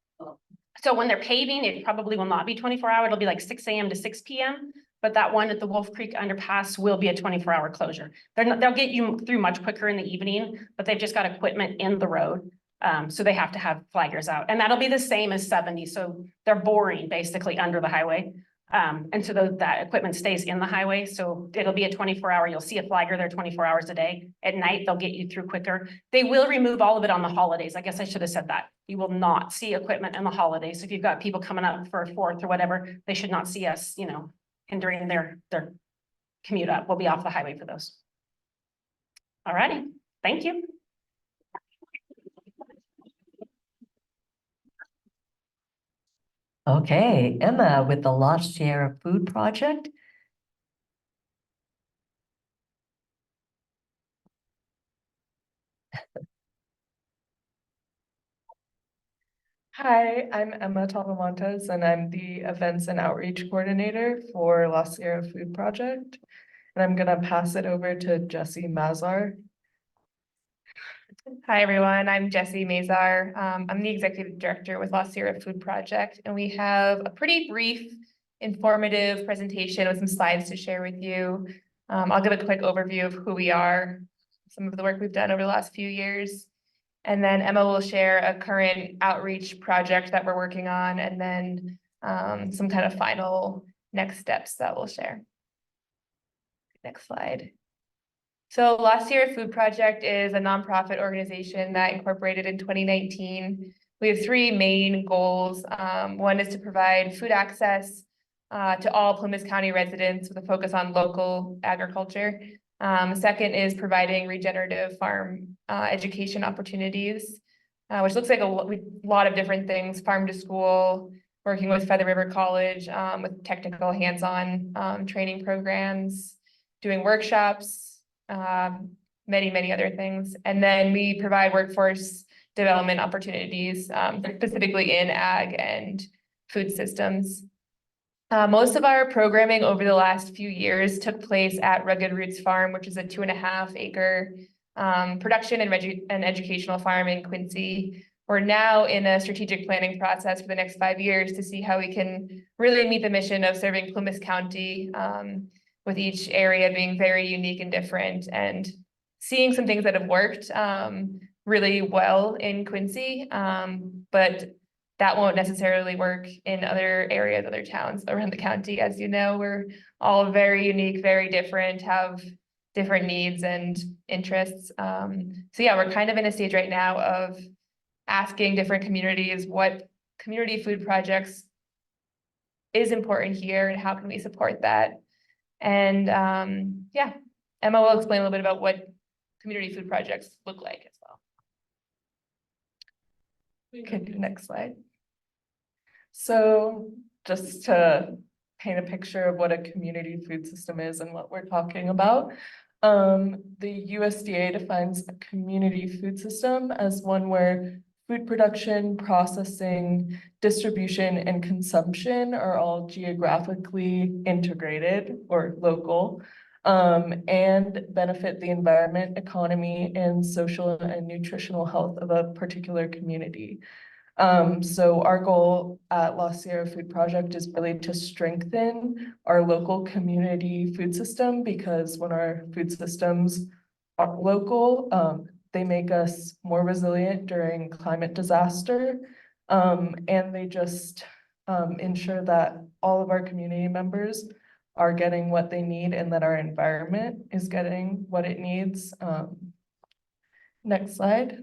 S8: So when they're paving, it probably will not be 24-hour. It'll be like 6 a.m. to 6 p.m. But that one at the Wolf Creek underpass will be a 24-hour closure. They'll get you through much quicker in the evening, but they've just got equipment in the road. So they have to have flaggers out, and that'll be the same as 70. So they're boring basically under the highway. And so that equipment stays in the highway. So it'll be a 24-hour. You'll see a flagger there 24 hours a day. At night, they'll get you through quicker. They will remove all of it on the holidays. I guess I should have said that. You will not see equipment in the holidays. So if you've got people coming up for a 4th or whatever, they should not see us, hindering their commute up. We'll be off the highway for those. All righty. Thank you.
S1: Okay, Emma with the Lost Sierra Food Project.
S9: Hi, I'm Emma Talamontes, and I'm the Events and Outreach Coordinator for La Sierra Food Project. And I'm gonna pass it over to Jessie Mazar.
S10: Hi, everyone. I'm Jessie Mazar. I'm the Executive Director with La Sierra Food Project, and we have a pretty brief, informative presentation with some slides to share with you. I'll give a quick overview of who we are, some of the work we've done over the last few years. And then Emma will share a current outreach project that we're working on, and then some kind of final next steps that we'll share. Next slide. So La Sierra Food Project is a nonprofit organization that incorporated in 2019. We have 3 main goals. One is to provide food access to all Plumas County residents with a focus on local agriculture. Second is providing regenerative farm education opportunities, which looks like a lot of different things: farm to school, working with Feather River College with technical hands-on training programs, doing workshops, many other things. And then we provide workforce development opportunities, specifically in ag and food systems. Most of our programming over the last few years took place at Rugged Roots Farm, which is a 2.5-acre production and educational farm in Quincy. We're now in a strategic planning process for the next 5 years to see how we can really meet the mission of serving Plumas County, with each area being very unique and different, and seeing some things that have worked really well in Quincy, but that won't necessarily work in other areas, other towns around the county. As you know, we're all very unique, very different, have different needs and interests. So yeah, we're kind of in a stage right now of asking different communities what community food projects is important here and how can we support that. And yeah, Emma will explain a little bit about what community food projects look like as well.
S9: Okay, next slide. So just to paint a picture of what a community food system is and what we're talking about. The USDA defines a community food system as one where food production, processing, distribution, and consumption are all geographically integrated or local, and benefit the environment, economy, and social and nutritional health of a particular community. So our goal at La Sierra Food Project is really to strengthen our local community food system, because when our food systems are local, they make us more resilient during climate disaster. And they just ensure that all of our community members are getting what they need and that our environment is getting what it needs. Next slide.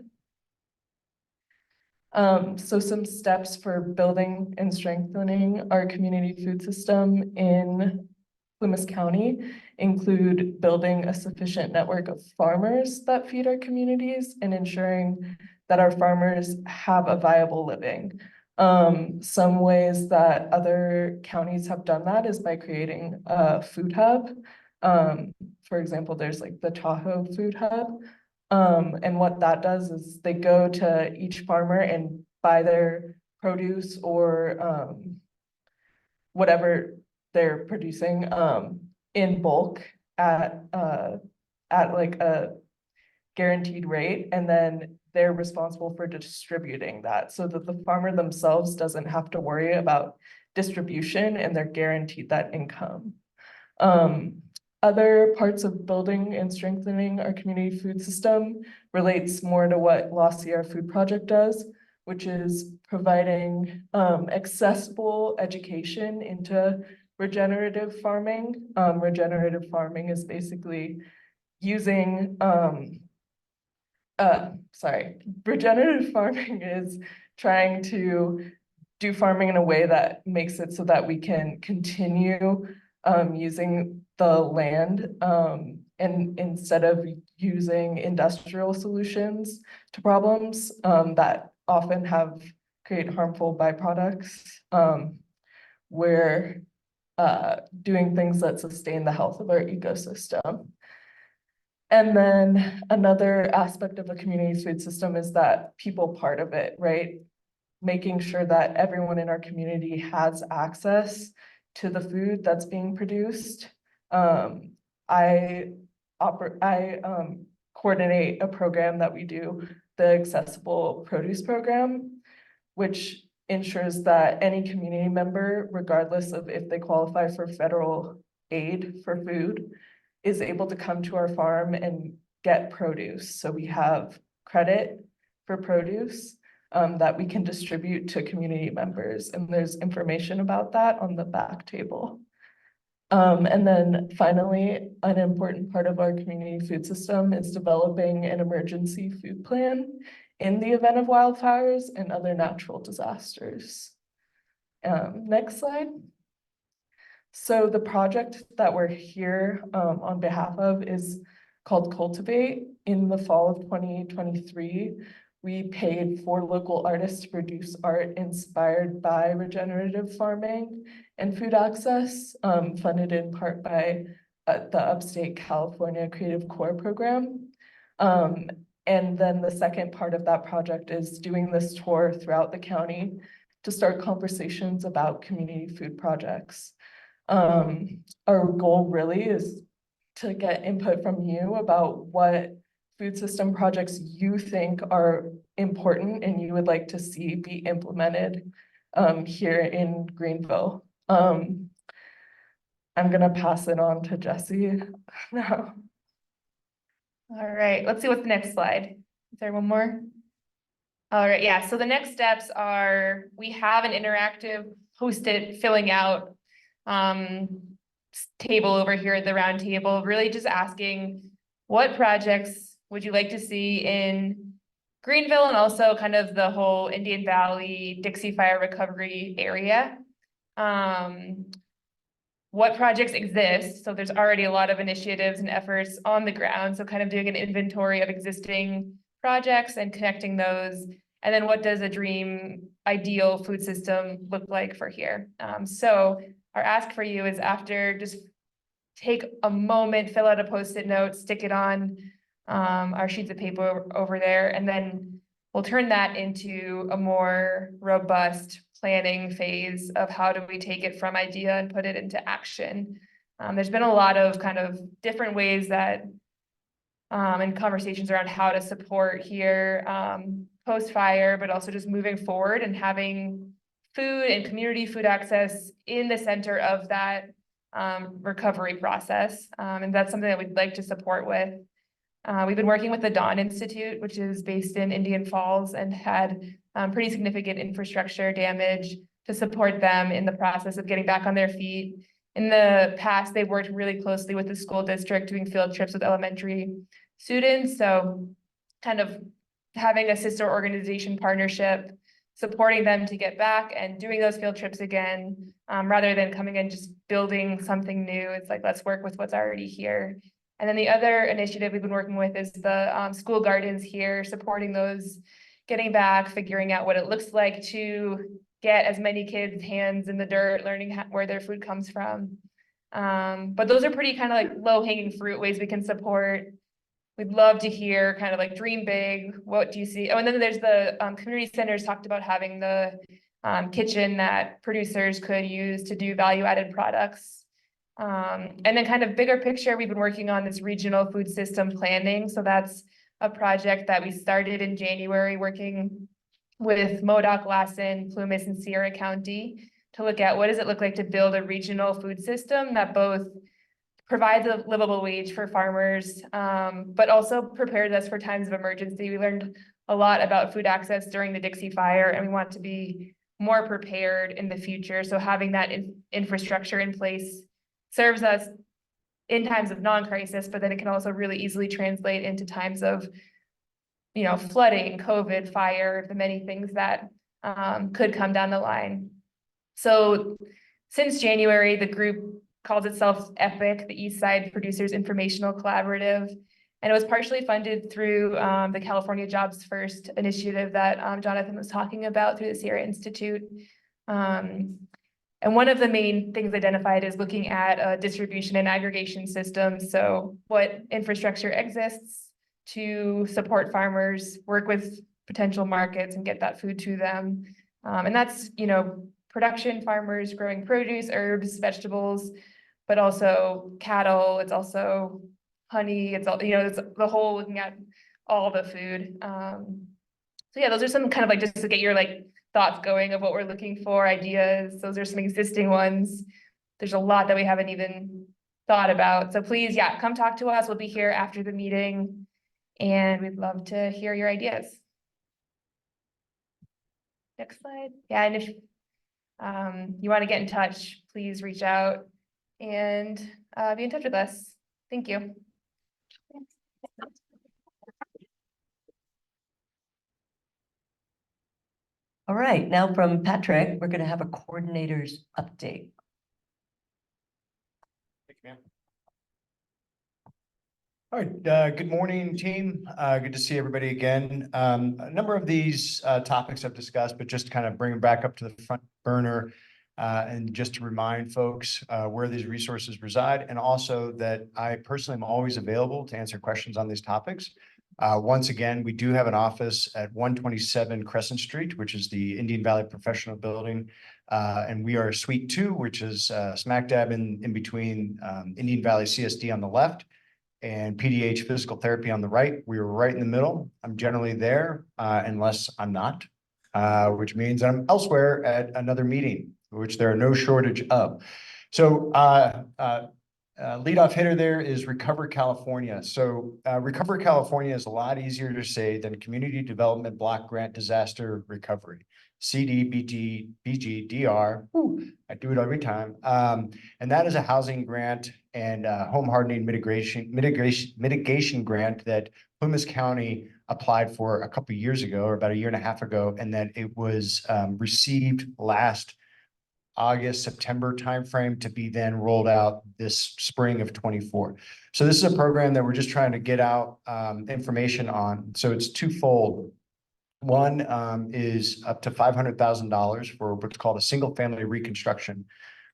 S9: So some steps for building and strengthening our community food system in Plumas County include building a sufficient network of farmers that feed our communities and ensuring that our farmers have a viable living. Some ways that other counties have done that is by creating a food hub. For example, there's like the Tahoe Food Hub. And what that does is they go to each farmer and buy their produce or whatever they're producing in bulk at like a guaranteed rate, and then they're responsible for distributing that so that the farmer themselves doesn't have to worry about distribution, and they're guaranteed that income. Other parts of building and strengthening our community food system relates more to what La Sierra Food Project does, which is providing accessible education into regenerative farming. Regenerative farming is basically using, regenerative farming is trying to do farming in a way that makes it so that we can continue using the land, and instead of using industrial solutions to problems that often create harmful byproducts. We're doing things that sustain the health of our ecosystem. And then another aspect of a community food system is that people part of it, right? Making sure that everyone in our community has access to the food that's being produced. I coordinate a program that we do, the Accessible Produce Program, which ensures that any community member, regardless of if they qualify for federal aid for food, is able to come to our farm and get produce. So we have credit for produce that we can distribute to community members. And there's information about that on the back table. And then finally, an important part of our community food system is developing an emergency food plan in the event of wildfires and other natural disasters. Next slide. So the project that we're here on behalf of is called Cultivate. In the fall of 2023, we paid 4 local artists to produce art inspired by regenerative farming and food access, funded in part by the Upstate California Creative Core program. And then the second part of that project is doing this tour throughout the county to start conversations about community food projects. Our goal really is to get input from you about what food system projects you think are important and you would like to see be implemented here in Greenville. I'm gonna pass it on to Jesse now.
S10: All right, let's see what's the next slide. Is there one more? All right, yeah, so the next steps are, we have an interactive post-it filling out table over here at the round table, really just asking what projects would you like to see in Greenville and also kind of the whole Indian Valley Dixie Fire Recovery area. What projects exist? So there's already a lot of initiatives and efforts on the ground. So kind of doing an inventory of existing projects and connecting those. And then what does a dream ideal food system look like for here? So our ask for you is after just take a moment, fill out a Post-it note, stick it on our sheets of paper over there, and then we'll turn that into a more robust planning phase of how do we take it from idea and put it into action. There's been a lot of kind of different ways that and conversations around how to support here post-fire, but also just moving forward and having food and community food access in the center of that recovery process. And that's something that we'd like to support with. We've been working with the Dawn Institute, which is based in Indian Falls and had pretty significant infrastructure damage to support them in the process of getting back on their feet. In the past, they've worked really closely with the school district doing field trips with elementary students. So kind of having a sister organization partnership, supporting them to get back and doing those field trips again, rather than coming and just building something new. It's like, let's work with what's already here. And then the other initiative we've been working with is the school gardens here, supporting those, getting back, figuring out what it looks like to get as many kids' hands in the dirt, learning where their food comes from. But those are pretty kind of like low-hanging fruit ways we can support. We'd love to hear kind of like dream big. What do you see? Oh, and then there's the community centers talked about having the kitchen that producers could use to do value-added products. And then kind of bigger picture, we've been working on this regional food system planning. So that's a project that we started in January, working with Modoc, Lassen, Plumas, and Sierra County to look at what does it look like to build a regional food system that both provides a livable wage for farmers, but also prepares us for times of emergency. We learned a lot about food access during the Dixie Fire, and we want to be more prepared in the future. So having that infrastructure in place serves us in times of non-crisis, but then it can also really easily translate into times of, you know, flooding, COVID, fire, the many things that could come down the line. So since January, the group calls itself EPIC, the East Side Producers Informational Collaborative, and it was partially funded through the California Jobs First initiative that Jonathan was talking about through the Sierra Institute. And one of the main things identified is looking at a distribution and aggregation system. So what infrastructure exists to support farmers, work with potential markets and get that food to them. And that's, you know, production farmers growing produce, herbs, vegetables, but also cattle. It's also honey. It's all, you know, it's the whole looking at all the food. So yeah, those are some kind of like, just to get your like thoughts going of what we're looking for, ideas. Those are some existing ones. There's a lot that we haven't even thought about. So please, yeah, come talk to us. We'll be here after the meeting and we'd love to hear your ideas. Next slide. Yeah, and if you want to get in touch, please reach out and be in touch with us. Thank you.
S1: All right, now from Patrick, we're going to have a coordinator's update.
S5: Thank you, ma'am. All right, good morning, team. Good to see everybody again. A number of these topics I've discussed, but just to kind of bring them back up to the front burner and just to remind folks where these resources reside, and also that I personally am always available to answer questions on these topics. Once again, we do have an office at 127 Crescent Street, which is the Indian Valley Professional Building. And we are Suite 2, which is smack dab in between Indian Valley CSD on the left and PDH Physical Therapy on the right. We were right in the middle. I'm generally there unless I'm not, which means I'm elsewhere at another meeting, which there are no shortage of. So leadoff hitter there is Recover California. So Recover California is a lot easier to say than Community Development Block Grant Disaster Recovery. CDBGDR. I do it every time. And that is a housing grant and home hardening mitigation grant that Plymouth County applied for a couple of years ago, or about a year and a half ago, and then it was received last August, September timeframe to be then rolled out this spring of 24. So this is a program that we're just trying to get out information on. So it's twofold. One is up to $500,000 for what's called a single family reconstruction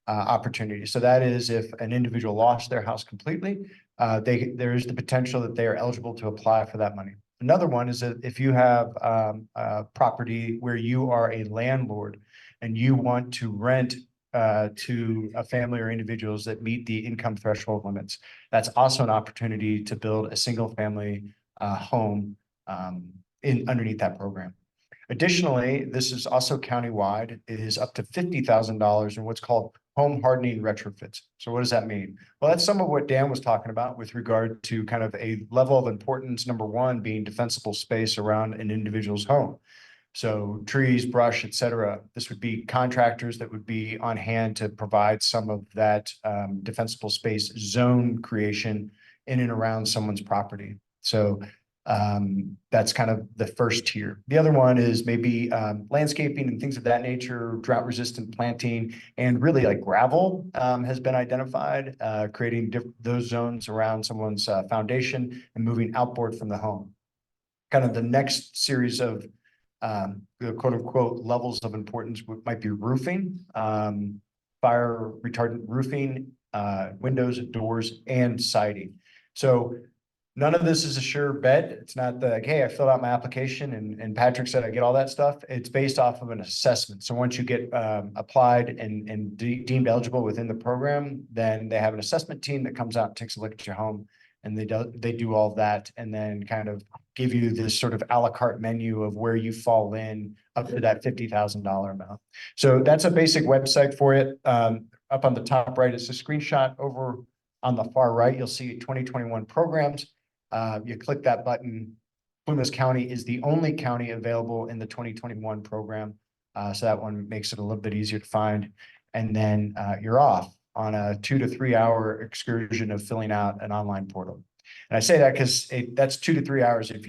S5: opportunity. So that is if an individual lost their house completely, there is the potential that they are eligible to apply for that money. Another one is that if you have a property where you are a landlord and you want to rent to a family or individuals that meet the income threshold limits, that's also an opportunity to build a single family home underneath that program. Additionally, this is also countywide. It is up to $50,000 in what's called home hardening retrofits. So what does that mean? Well, that's some of what Dan was talking about with regard to kind of a level of importance. Number one being defensible space around an individual's home. So trees, brush, et cetera. This would be contractors that would be on hand to provide some of that defensible space zone creation in and around someone's property. So that's kind of the first tier. The other one is maybe landscaping and things of that nature, drought resistant planting, and really like gravel has been identified, creating those zones around someone's foundation and moving outboard from the home. Kind of the next series of the quote unquote levels of importance might be roofing, fire retardant roofing, windows, doors, and siding. So none of this is a sure bet. It's not like, hey, I filled out my application and Patrick said I get all that stuff. It's based off of an assessment. So once you get applied and deemed eligible within the program, then they have an assessment team that comes out and takes a look at your home, and they do all that and then kind of give you this sort of a la carte menu of where you fall in up to that $50,000 amount. So that's a basic website for it. Up on the top right, it's a screenshot. Over on the far right, you'll see 2021 programs. You click that button. Plymouth County is the only county available in the 2021 program. So that one makes it a little bit easier to find. And then you're off on a 2 to 3 hour excursion of filling out an online portal. And I say that because that's 2 to 3 hours if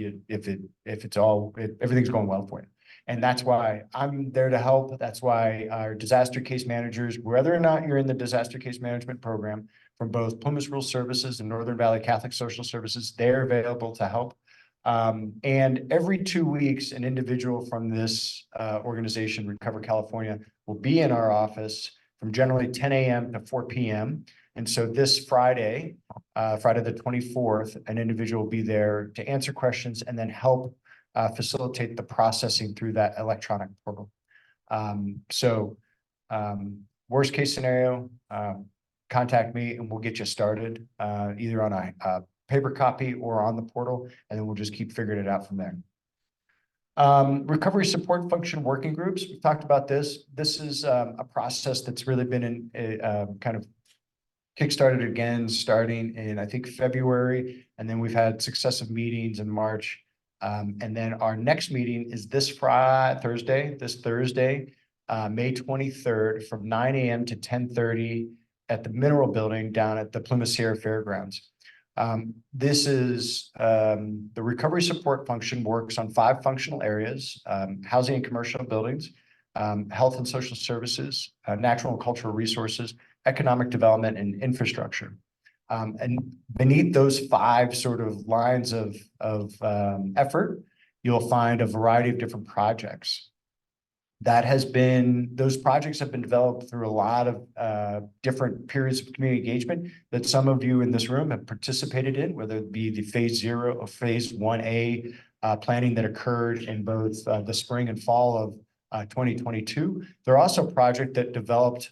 S5: everything's going well for you. And that's why I'm there to help. That's why our disaster case managers, whether or not you're in the disaster case management program, from both Plymouth Rural Services and Northern Valley Catholic Social Services, they're available to help. And every 2 weeks, an individual from this organization, Recover California, will be in our office from generally 10 a.m. to 4 p.m. And so this Friday, Friday the 24th, an individual will be there to answer questions and then help facilitate the processing through that electronic portal. Worst case scenario, contact me and we'll get you started either on a paper copy or on the portal, and then we'll just keep figuring it out from there. Recovery support function working groups. We've talked about this. This is a process that's really been in kind of kickstarted again, starting in, I think, February. And then we've had successive meetings in March. And then our next meeting is this Thursday, May 23rd from 9 a.m. to 10:30 at the Mineral Building down at the Plymouth Sierra Fairgrounds. This is the recovery support function works on 5 functional areas: housing and commercial buildings, health and social services, natural and cultural resources, economic development, and infrastructure. And beneath those 5 sort of lines of effort, you'll find a variety of different projects. Those projects have been developed through a lot of different periods of community engagement that some of you in this room have participated in, whether it be the phase 0 or phase 1A planning that occurred in both the spring and fall of 2022. They're also a project that developed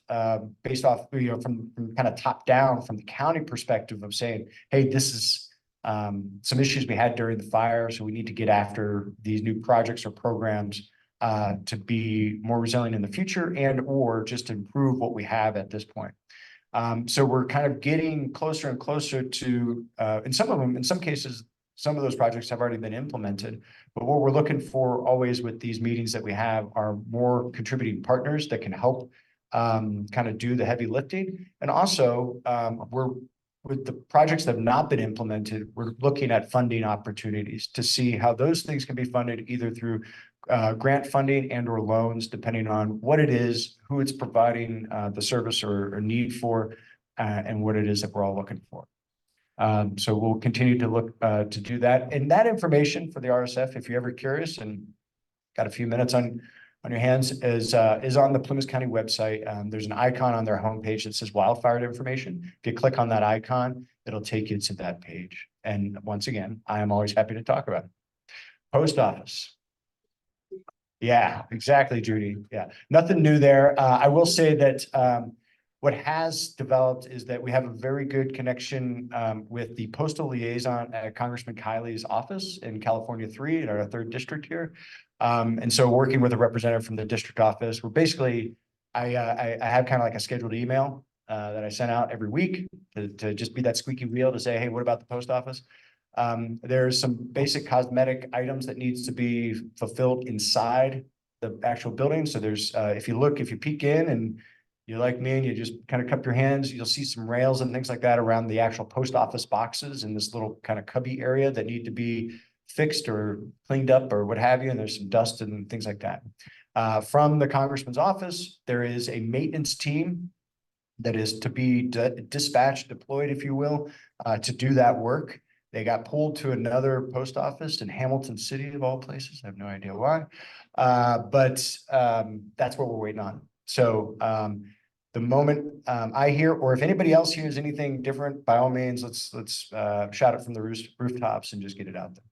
S5: based off, from kind of top down from the county perspective of saying, hey, this is some issues we had during the fire, so we need to get after these new projects or programs to be more resilient in the future and or just improve what we have at this point. So we're kind of getting closer and closer to, in some cases, some of those projects have already been implemented. But what we're looking for always with these meetings that we have are more contributing partners that can help kind of do the heavy lifting. And also, with the projects that have not been implemented, we're looking at funding opportunities to see how those things can be funded either through grant funding and or loans, depending on what it is, who it's providing the service or need for, and what it is that we're all looking for. So we'll continue to look to do that. And that information for the RSF, if you're ever curious and got a few minutes on your hands, is on the Plymouth County website. There's an icon on their homepage that says wildfire information. If you click on that icon, it'll take you to that page. And once again, I am always happy to talk about it. Post office. Yeah, exactly, Judy. Yeah, nothing new there. I will say that what has developed is that we have a very good connection with the postal liaison at Congressman Kiley's office in California 3 in our 3rd district here. And so working with a representative from the district office, we're basically, I have kind of like a scheduled email that I sent out every week to just be that squeaky wheel to say, hey, what about the post office? There's some basic cosmetic items that needs to be fulfilled inside the actual building. So there's, if you peek in and you're like me and you just kind of cup your hands, you'll see some rails and things like that around the actual post office boxes in this little kind of cubby area that need to be fixed or cleaned up or what have you. And there's some dust and things like that. From the congressman's office, there is a maintenance team that is to be dispatched, deployed, if you will, to do that work. They got pulled to another post office in Hamilton City of all places. I have no idea why. But that's what we're waiting on. So the moment I hear, or if anybody else hears anything different, by all means, let's shout it from the rooftops and just get it out there.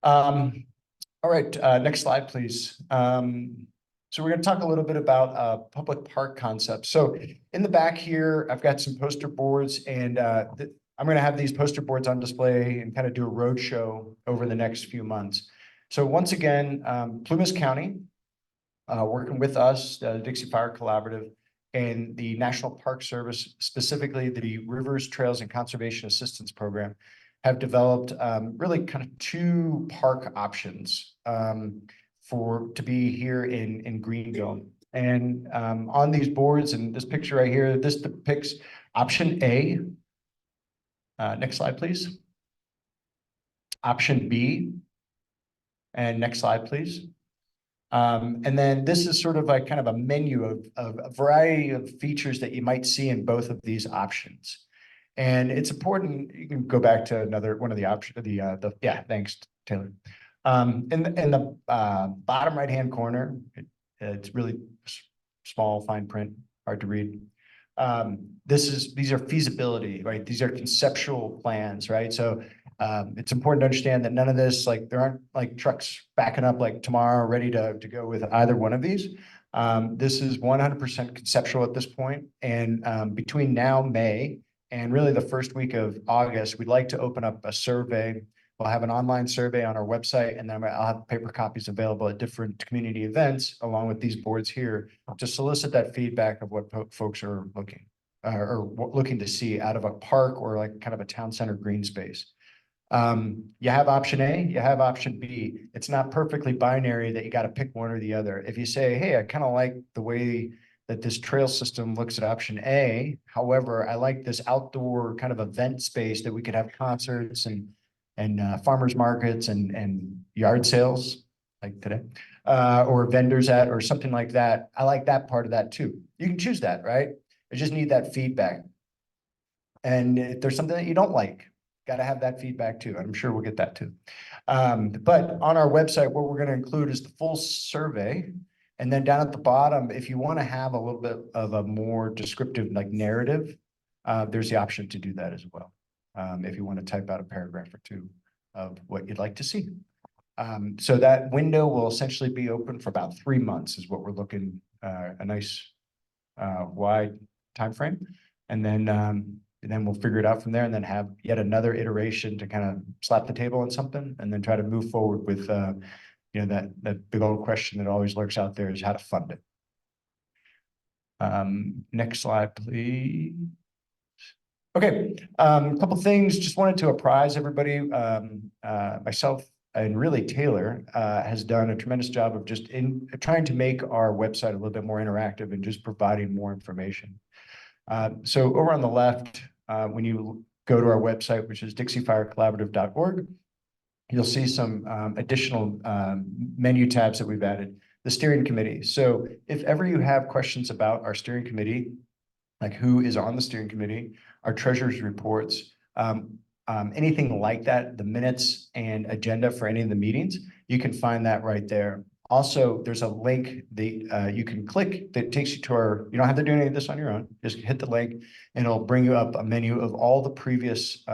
S5: All right, next slide, please. So we're going to talk a little bit about public park concepts. So in the back here, I've got some poster boards, and I'm going to have these poster boards on display and kind of do a road show over the next few months. So once again, Plymouth County, working with us, the Dixie Fire Collaborative, and the National Park Service, specifically the Rivers, Trails, and Conservation Assistance Program, have developed really kind of 2 park options to be here in Greenville. And on these boards, and this picture right here, this depicts option A. Next slide, please. Option B. And next slide, please. And then this is sort of like kind of a menu of a variety of features that you might see in both of these options. And it's important, you can go back to another one of the options, yeah, thanks, Taylor. In the bottom right-hand corner, it's really small, fine print, hard to read. These are feasibility, right? These are conceptual plans, right? So it's important to understand that none of this, like there aren't like trucks backing up like tomorrow ready to go with either one of these. This is 100% conceptual at this point. And between now, May, and really the first week of August, we'd like to open up a survey. We'll have an online survey on our website, and then I'll have paper copies available at different community events along with these boards here to solicit that feedback of what folks are looking to see out of a park or like kind of a town center green space. You have option A, you have option B. It's not perfectly binary that you got to pick one or the other. If you say, hey, I kind of like the way that this trail system looks at option A. However, I like this outdoor kind of event space that we could have concerts and farmers markets and yard sales like today, or vendors at, or something like that. I like that part of that too. You can choose that, right? I just need that feedback. And if there's something that you don't like, got to have that feedback too. I'm sure we'll get that too. But on our website, what we're going to include is the full survey. And then down at the bottom, if you want to have a little bit of a more descriptive like narrative, there's the option to do that as well. If you want to type out a paragraph or 2 of what you'd like to see. So that window will essentially be open for about 3 months is what we're looking, a nice wide time frame. And then we'll figure it out from there and then have yet another iteration to kind of slap the table on something and then try to move forward with, that big old question that always lurks out there is how to fund it. Next slide, please. Okay, a couple things, just wanted to apprise everybody, myself and really Taylor, has done a tremendous job of just trying to make our website a little bit more interactive and just providing more information. So over on the left, when you go to our website, which is dixiefirecollaborative.org, you'll see some additional menu tabs that we've added. The steering committee. So if ever you have questions about our steering committee, like who is on the steering committee, our treasurer's reports, anything like that, the minutes and agenda for any of the meetings, you can find that right there. Also, there's a link that you can click that takes you to our, you don't have to do any of this on your own, just hit the link and it'll bring you up a menu of all the previous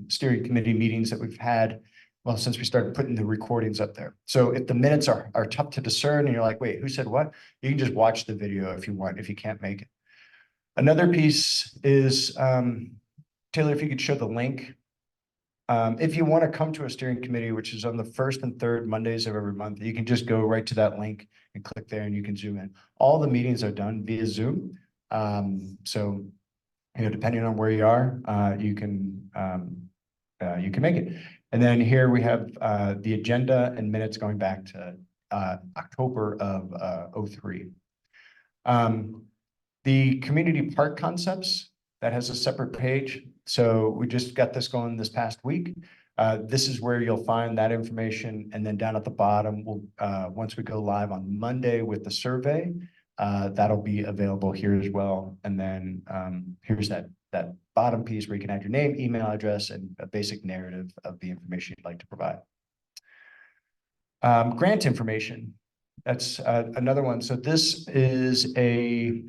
S5: steering committee meetings that we've had. Well, since we started putting the recordings up there. So if the minutes are tough to discern and you're like, wait, who said what? You can just watch the video if you want, if you can't make it. Another piece is, Taylor, if you could show the link. If you want to come to a steering committee, which is on the first and third Mondays of every month, you can just go right to that link and click there and you can zoom in. All the meetings are done via Zoom. So, you know, depending on where you are, you can make it. And then here we have the agenda and minutes going back to October of 03. The community park concepts, that has a separate page. So we just got this going this past week. This is where you'll find that information. And then down at the bottom, we'll once we go live on Monday with the survey, that'll be available here as well. And then here's that bottom piece where you can add your name, email address, and a basic narrative of the information you'd like to provide. Grant information, that's another one. So this is a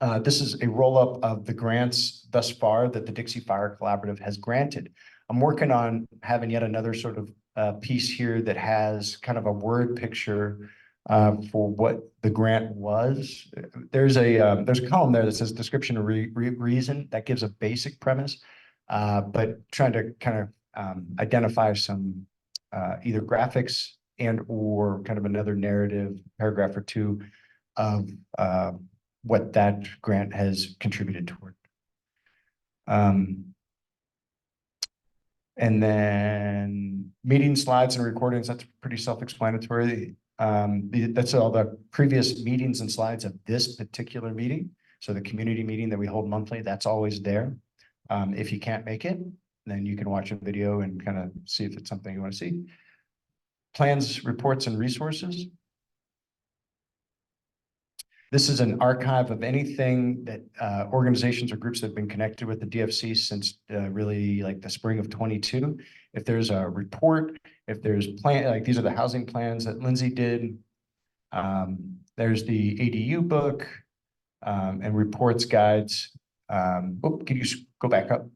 S5: roll-up of the grants thus far that the Dixie Fire Collaborative has granted. I'm working on having yet another sort of piece here that has kind of a word picture for what the grant was. There's a column there that says description of reason that gives a basic premise, but trying to kind of identify some either graphics and or kind of another narrative paragraph or two of what that grant has contributed toward. And then meeting slides and recordings, that's pretty self-explanatory. That's all the previous meetings and slides of this particular meeting. So the community meeting that we hold monthly, that's always there. If you can't make it, then you can watch a video and kind of see if it's something you want to see. Plans, reports, and resources. This is an archive of anything that organizations or groups that have been connected with the DFC since really like the spring of 22. If there's a report, if there's plan, like these are the housing plans that Lindsay did. There's the ADU book and reports guides. Can you go back up?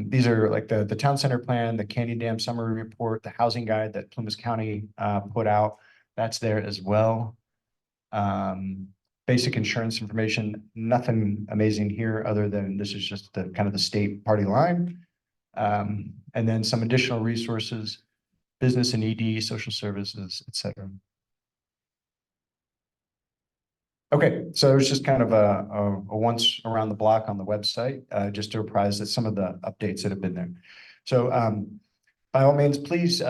S5: These are like the town center plan, the Candy Dam summary report, the housing guide that Plymouth County put out. That's there as well. Basic insurance information, nothing amazing here other than this is just the kind of the state party line. And then some additional resources, business and ED, social services, etc. Okay, so it was just kind of a once around the block on the website, just to apprise that some of the updates that have been there. So by all means, please,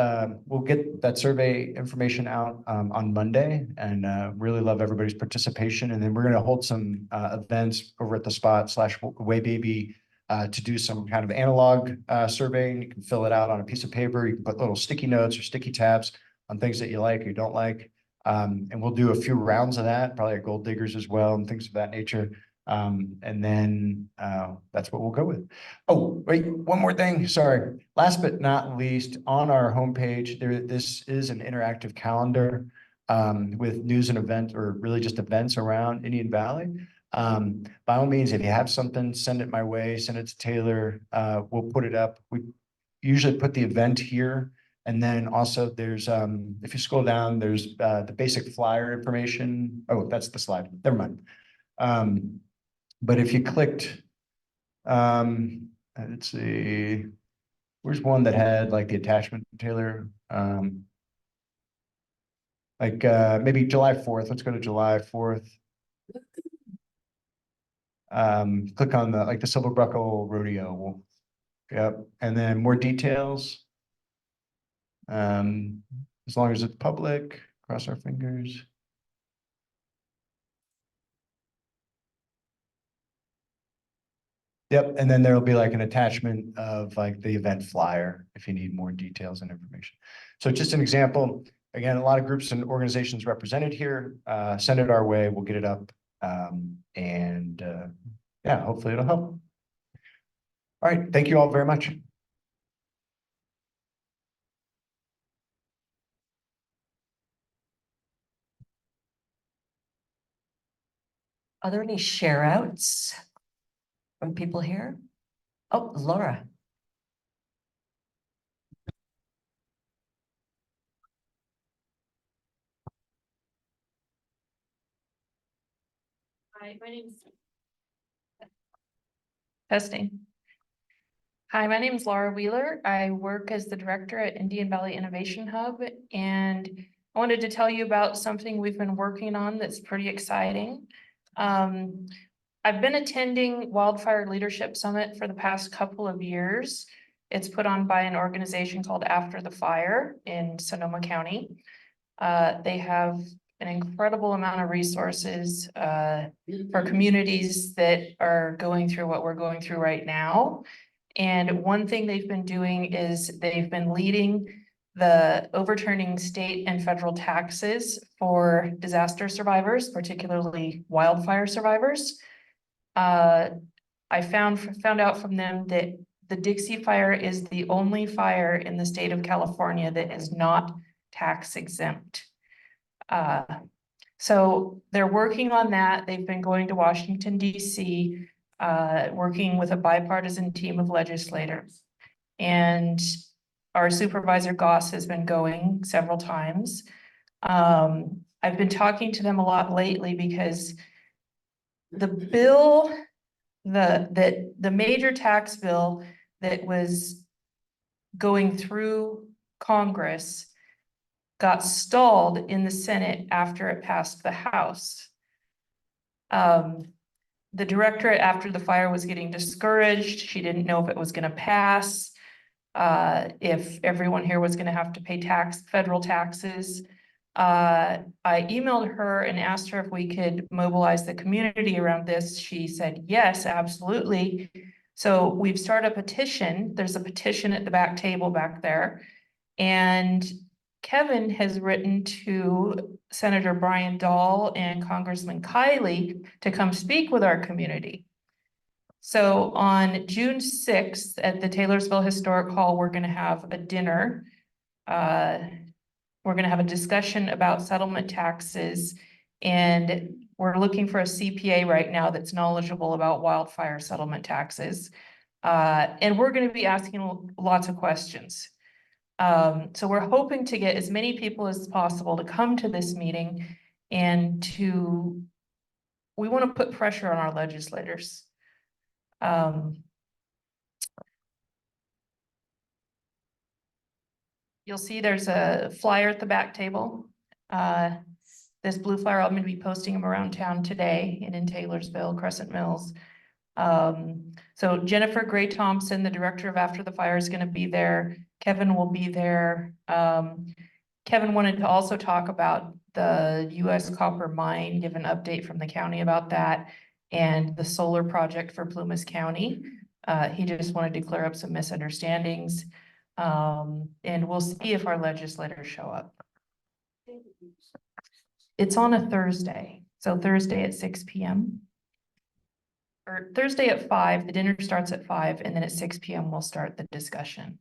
S5: we'll get that survey information out on Monday and really love everybody's participation. And then we're going to hold some events over at the spot / Waybaby to do some kind of analog surveying. You can fill it out on a piece of paper. You can put little sticky notes or sticky tabs on things that you like or you don't like. And we'll do a few rounds of that, probably at Gold Diggers as well and things of that nature. And then that's what we'll go with. Oh, wait, one more thing. Sorry. Last but not least, on our homepage, this is an interactive calendar with news and events, or really just events around Indian Valley. By all means, if you have something, send it my way, send it to Taylor. We'll put it up. We usually put the event here. And then also there's, if you scroll down, there's the basic flyer information. Oh, that's the slide. Never mind. But if you clicked, let's see, where's one that had like the attachment, Taylor? Maybe July 4th. Let's go to July 4th. Click on the Silver Buckle Rodeo. Yep, and then more details. As long as it's public, cross our fingers. Yep, and then there'll be like an attachment of like the event flyer if you need more details and information. So just an example, again, a lot of groups and organizations represented here, send it our way, we'll get it up. Yeah, hopefully it'll help. All right, thank you all very much.
S1: Are there any share outs from people here? Oh, Laura.
S10: Hi, my name's testing. Hi, my name is Laura Wheeler. I work as the director at Indian Valley Innovation Hub, and I wanted to tell you about something we've been working on that's pretty exciting. I've been attending Wildfire Leadership Summit for the past couple of years. It's put on by an organization called After the Fire in Sonoma County. They have an incredible amount of resources for communities that are going through what we're going through right now. And one thing they've been doing is they've been leading the overturning state and federal taxes for disaster survivors, particularly wildfire survivors. I found out from them that the Dixie Fire is the only fire in the state of California that is not tax exempt. So they're working on that. They've been going to Washington, DC, working with a bipartisan team of legislators. And our supervisor Goss has been going several times. I've been talking to them a lot lately because the bill, the major tax bill that was going through Congress got stalled in the Senate after it passed the House. The director After the Fire was getting discouraged. She didn't know if it was going to pass, if everyone here was going to have to pay federal taxes. I emailed her and asked her if we could mobilize the community around this. She said, yes, absolutely. So we've started a petition. There's a petition at the back table back there. And Kevin has written to Senator Brian Dahl and Congressman Kiley to come speak with our community. So on June 6th at the Taylorsville Historic Hall, we're going to have a dinner. We're going to have a discussion about settlement taxes, and we're looking for a CPA right now that's knowledgeable about wildfire settlement taxes. And we're going to be asking lots of questions. So we're hoping to get as many people as possible to come to this meeting, and we want to put pressure on our legislators. You'll see there's a flyer at the back table. This blue flyer, I'm going to be posting them around town today and in Taylorsville, Crescent Mills. So Jennifer Gray Thompson, the director of After the Fire, is going to be there. Kevin will be there. Kevin wanted to also talk about the US copper mine, give an update from the county about that, and the solar project for Plumas County. He just wanted to clear up some misunderstandings. And we'll see if our legislators show up. It's on a Thursday, so Thursday at 6 p.m. Or Thursday at 5, the dinner starts at 5, and then at 6 p.m. we'll start the discussion.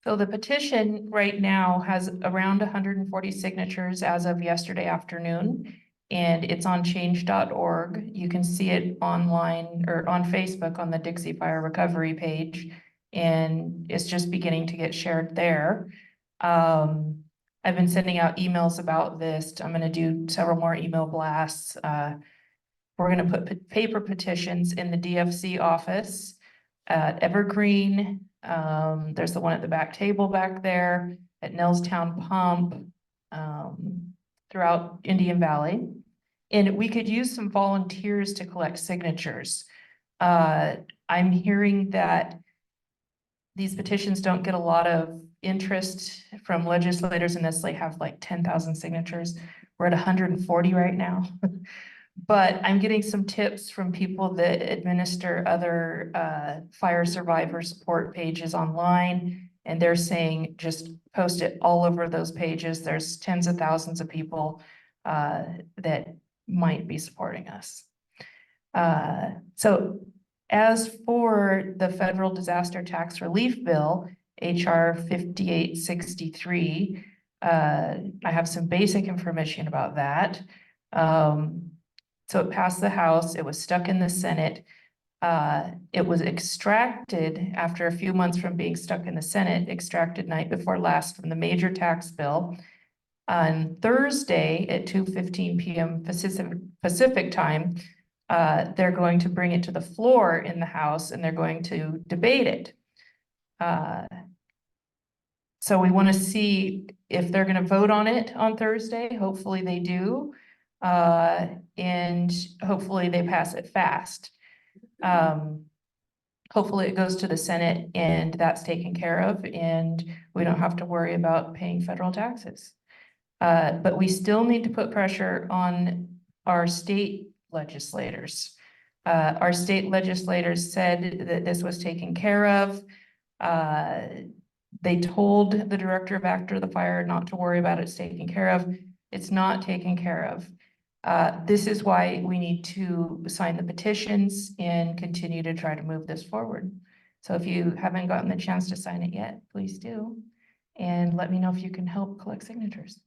S10: So the petition right now has around 140 signatures as of yesterday afternoon, and it's on change.org. You can see it online or on Facebook on the Dixie Fire Recovery page, and it's just beginning to get shared there. I've been sending out emails about this. I'm going to do several more email blasts. We're going to put paper petitions in the DFC office.
S8: at Evergreen. There's the one at the back table back there, at Nellstown Pump, throughout Indian Valley. And we could use some volunteers to collect signatures. I'm hearing that these petitions don't get a lot of interest from legislators unless they have like 10,000 signatures. We're at 140 right now. But I'm getting some tips from people that administer other fire survivor support pages online. And they're saying just post it all over those pages. There's tens of thousands of people that might be supporting us. So as for the federal disaster tax relief bill, HR 5863, I have some basic information about that. So it passed the House, it was stuck in the Senate. It was extracted after a few months from being stuck in the Senate, extracted night before last from the major tax bill. On Thursday at 2:15 p.m. Pacific time, they're going to bring it to the floor in the House and they're going to debate it. So we want to see if they're going to vote on it on Thursday. Hopefully they do. And hopefully they pass it fast. Hopefully it goes to the Senate and that's taken care of and we don't have to worry about paying federal taxes. But we still need to put pressure on our state legislators. Our state legislators said that this was taken care of. They told the director of after the fire not to worry about it, it's taken care of. It's not taken care of. This is why we need to sign the petitions and continue to try to move this forward. So if you haven't gotten the chance to sign it yet, please do. And let me know if you can help collect signatures.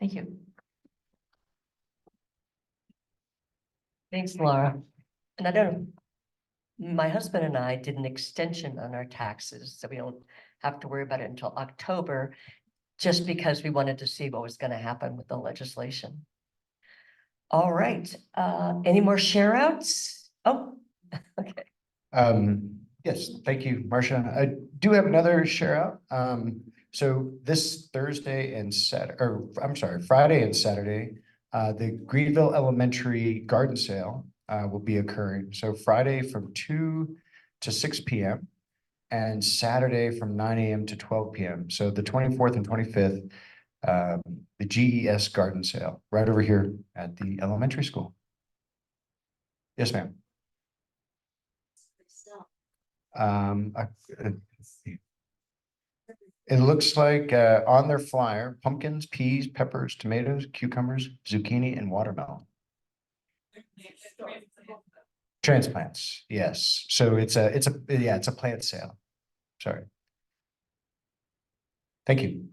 S8: Thank you.
S1: Thanks, Laura. And I don't, my husband and I did an extension on our taxes, so we don't have to worry about it until October, just because we wanted to see what was going to happen with the legislation. All right, any more share outs? Oh, okay.
S5: Yes, thank you, Marcia. I do have another share out. So this Thursday and Friday and Saturday, the Greenville Elementary garden sale will be occurring. So Friday from 2 to 6 p.m. and Saturday from 9 a.m. to 12 p.m. So the 24th and 25th, the GES garden sale right over here at the elementary school. Yes, ma'am. It looks like on their flyer, pumpkins, peas, peppers, tomatoes, cucumbers, zucchini, and watermelon. Transplants, yes. So it's a plant sale. Sorry. Thank you.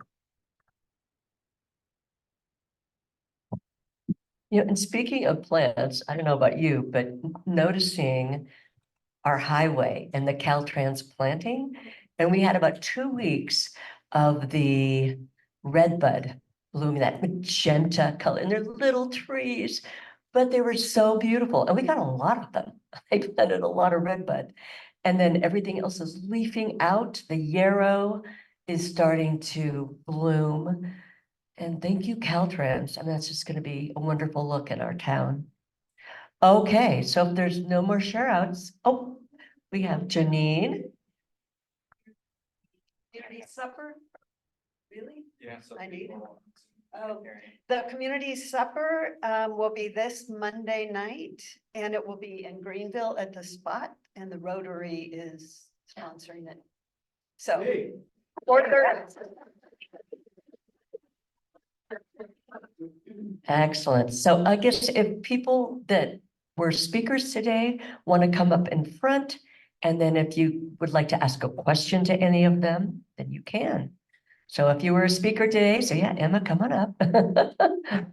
S1: You know, and speaking of plants, I don't know about you, but noticing our highway and the Caltrans planting, and we had about 2 weeks of the redbud blooming, that magenta color, and they're little trees, but they were so beautiful, and we got a lot of them. I planted a lot of redbud, and then everything else is leafing out. The yarrow is starting to bloom. And thank you, Caltrans. I mean, that's just going to be a wonderful look in our town. Okay, so if there's no more share outs, oh, we have Janine.
S4: Community supper? Really?
S7: Yes.
S4: I need it.
S11: Oh, the community supper will be this Monday night, and it will be in Greenville at the Spot, and the Rotary is sponsoring it. So, 4:30.
S1: Excellent. So I guess if people that were speakers today want to come up in front, and then if you would like to ask a question to any of them, then you can. So if you were a speaker today, so yeah, Emma, come on up.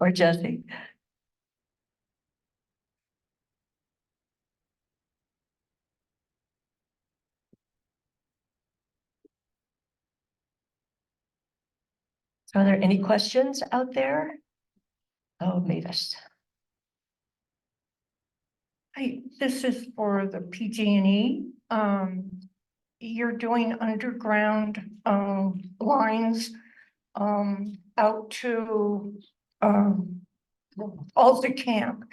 S1: Or Jesse. So are there any questions out there? Oh, Mavis.
S12: Hi, this is for the PG&E. you're doing underground, lines, out to, Alta Camp.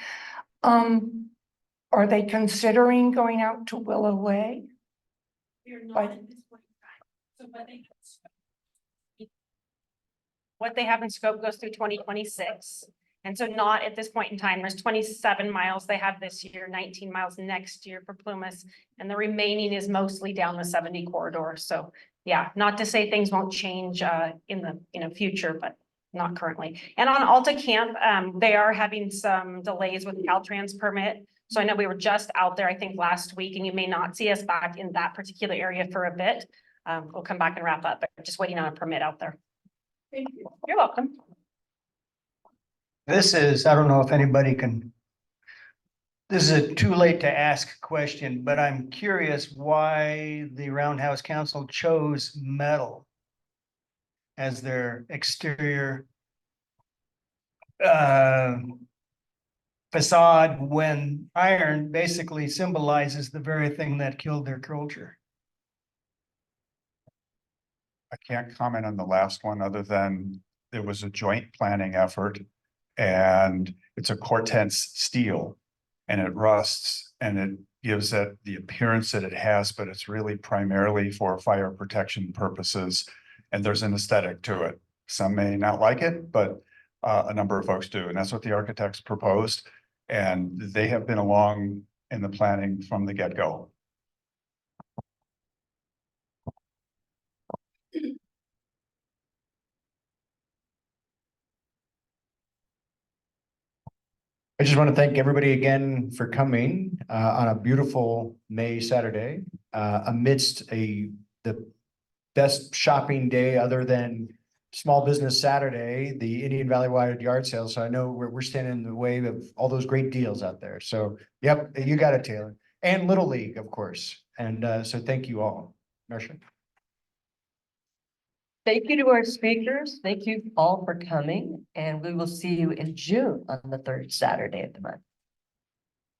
S12: Are they considering going out to Willow Way?
S8: What they have in scope goes through 2026. And so not at this point in time, there's 27 miles they have this year, 19 miles next year for Plumas. And the remaining is mostly down the 70 corridor. So yeah, not to say things won't change in the future, but not currently. And on Alta Camp, they are having some delays with the Caltrans permit. So I know we were just out there, I think last week, and you may not see us back in that particular area for a bit. We'll come back and wrap up, but just waiting on a permit out there.
S12: Thank you.
S8: You're welcome.
S5: This is, I don't know if anybody can. This is a too late to ask question, but I'm curious why the Roundhouse Council chose metal as their exterior facade when iron basically symbolizes the very thing that killed their culture.
S6: I can't comment on the last one other than it was a joint planning effort. And it's a Cortense steel and it rusts and it gives it the appearance that it has, but it's really primarily for fire protection purposes. And there's an aesthetic to it. Some may not like it, but a number of folks do. And that's what the architects proposed. And they have been along in the planning from the get-go.
S5: I just want to thank everybody again for coming on a beautiful May Saturday amidst the best shopping day other than Small Business Saturday, the Indian Valley Wide Yard Sale. So I know we're standing in the way of all those great deals out there. So yep, you got it, Taylor. And Little League, of course. And so thank you all. Marcia.
S1: Thank you to our speakers. Thank you all for coming, and we will see you in June on the third Saturday of the month.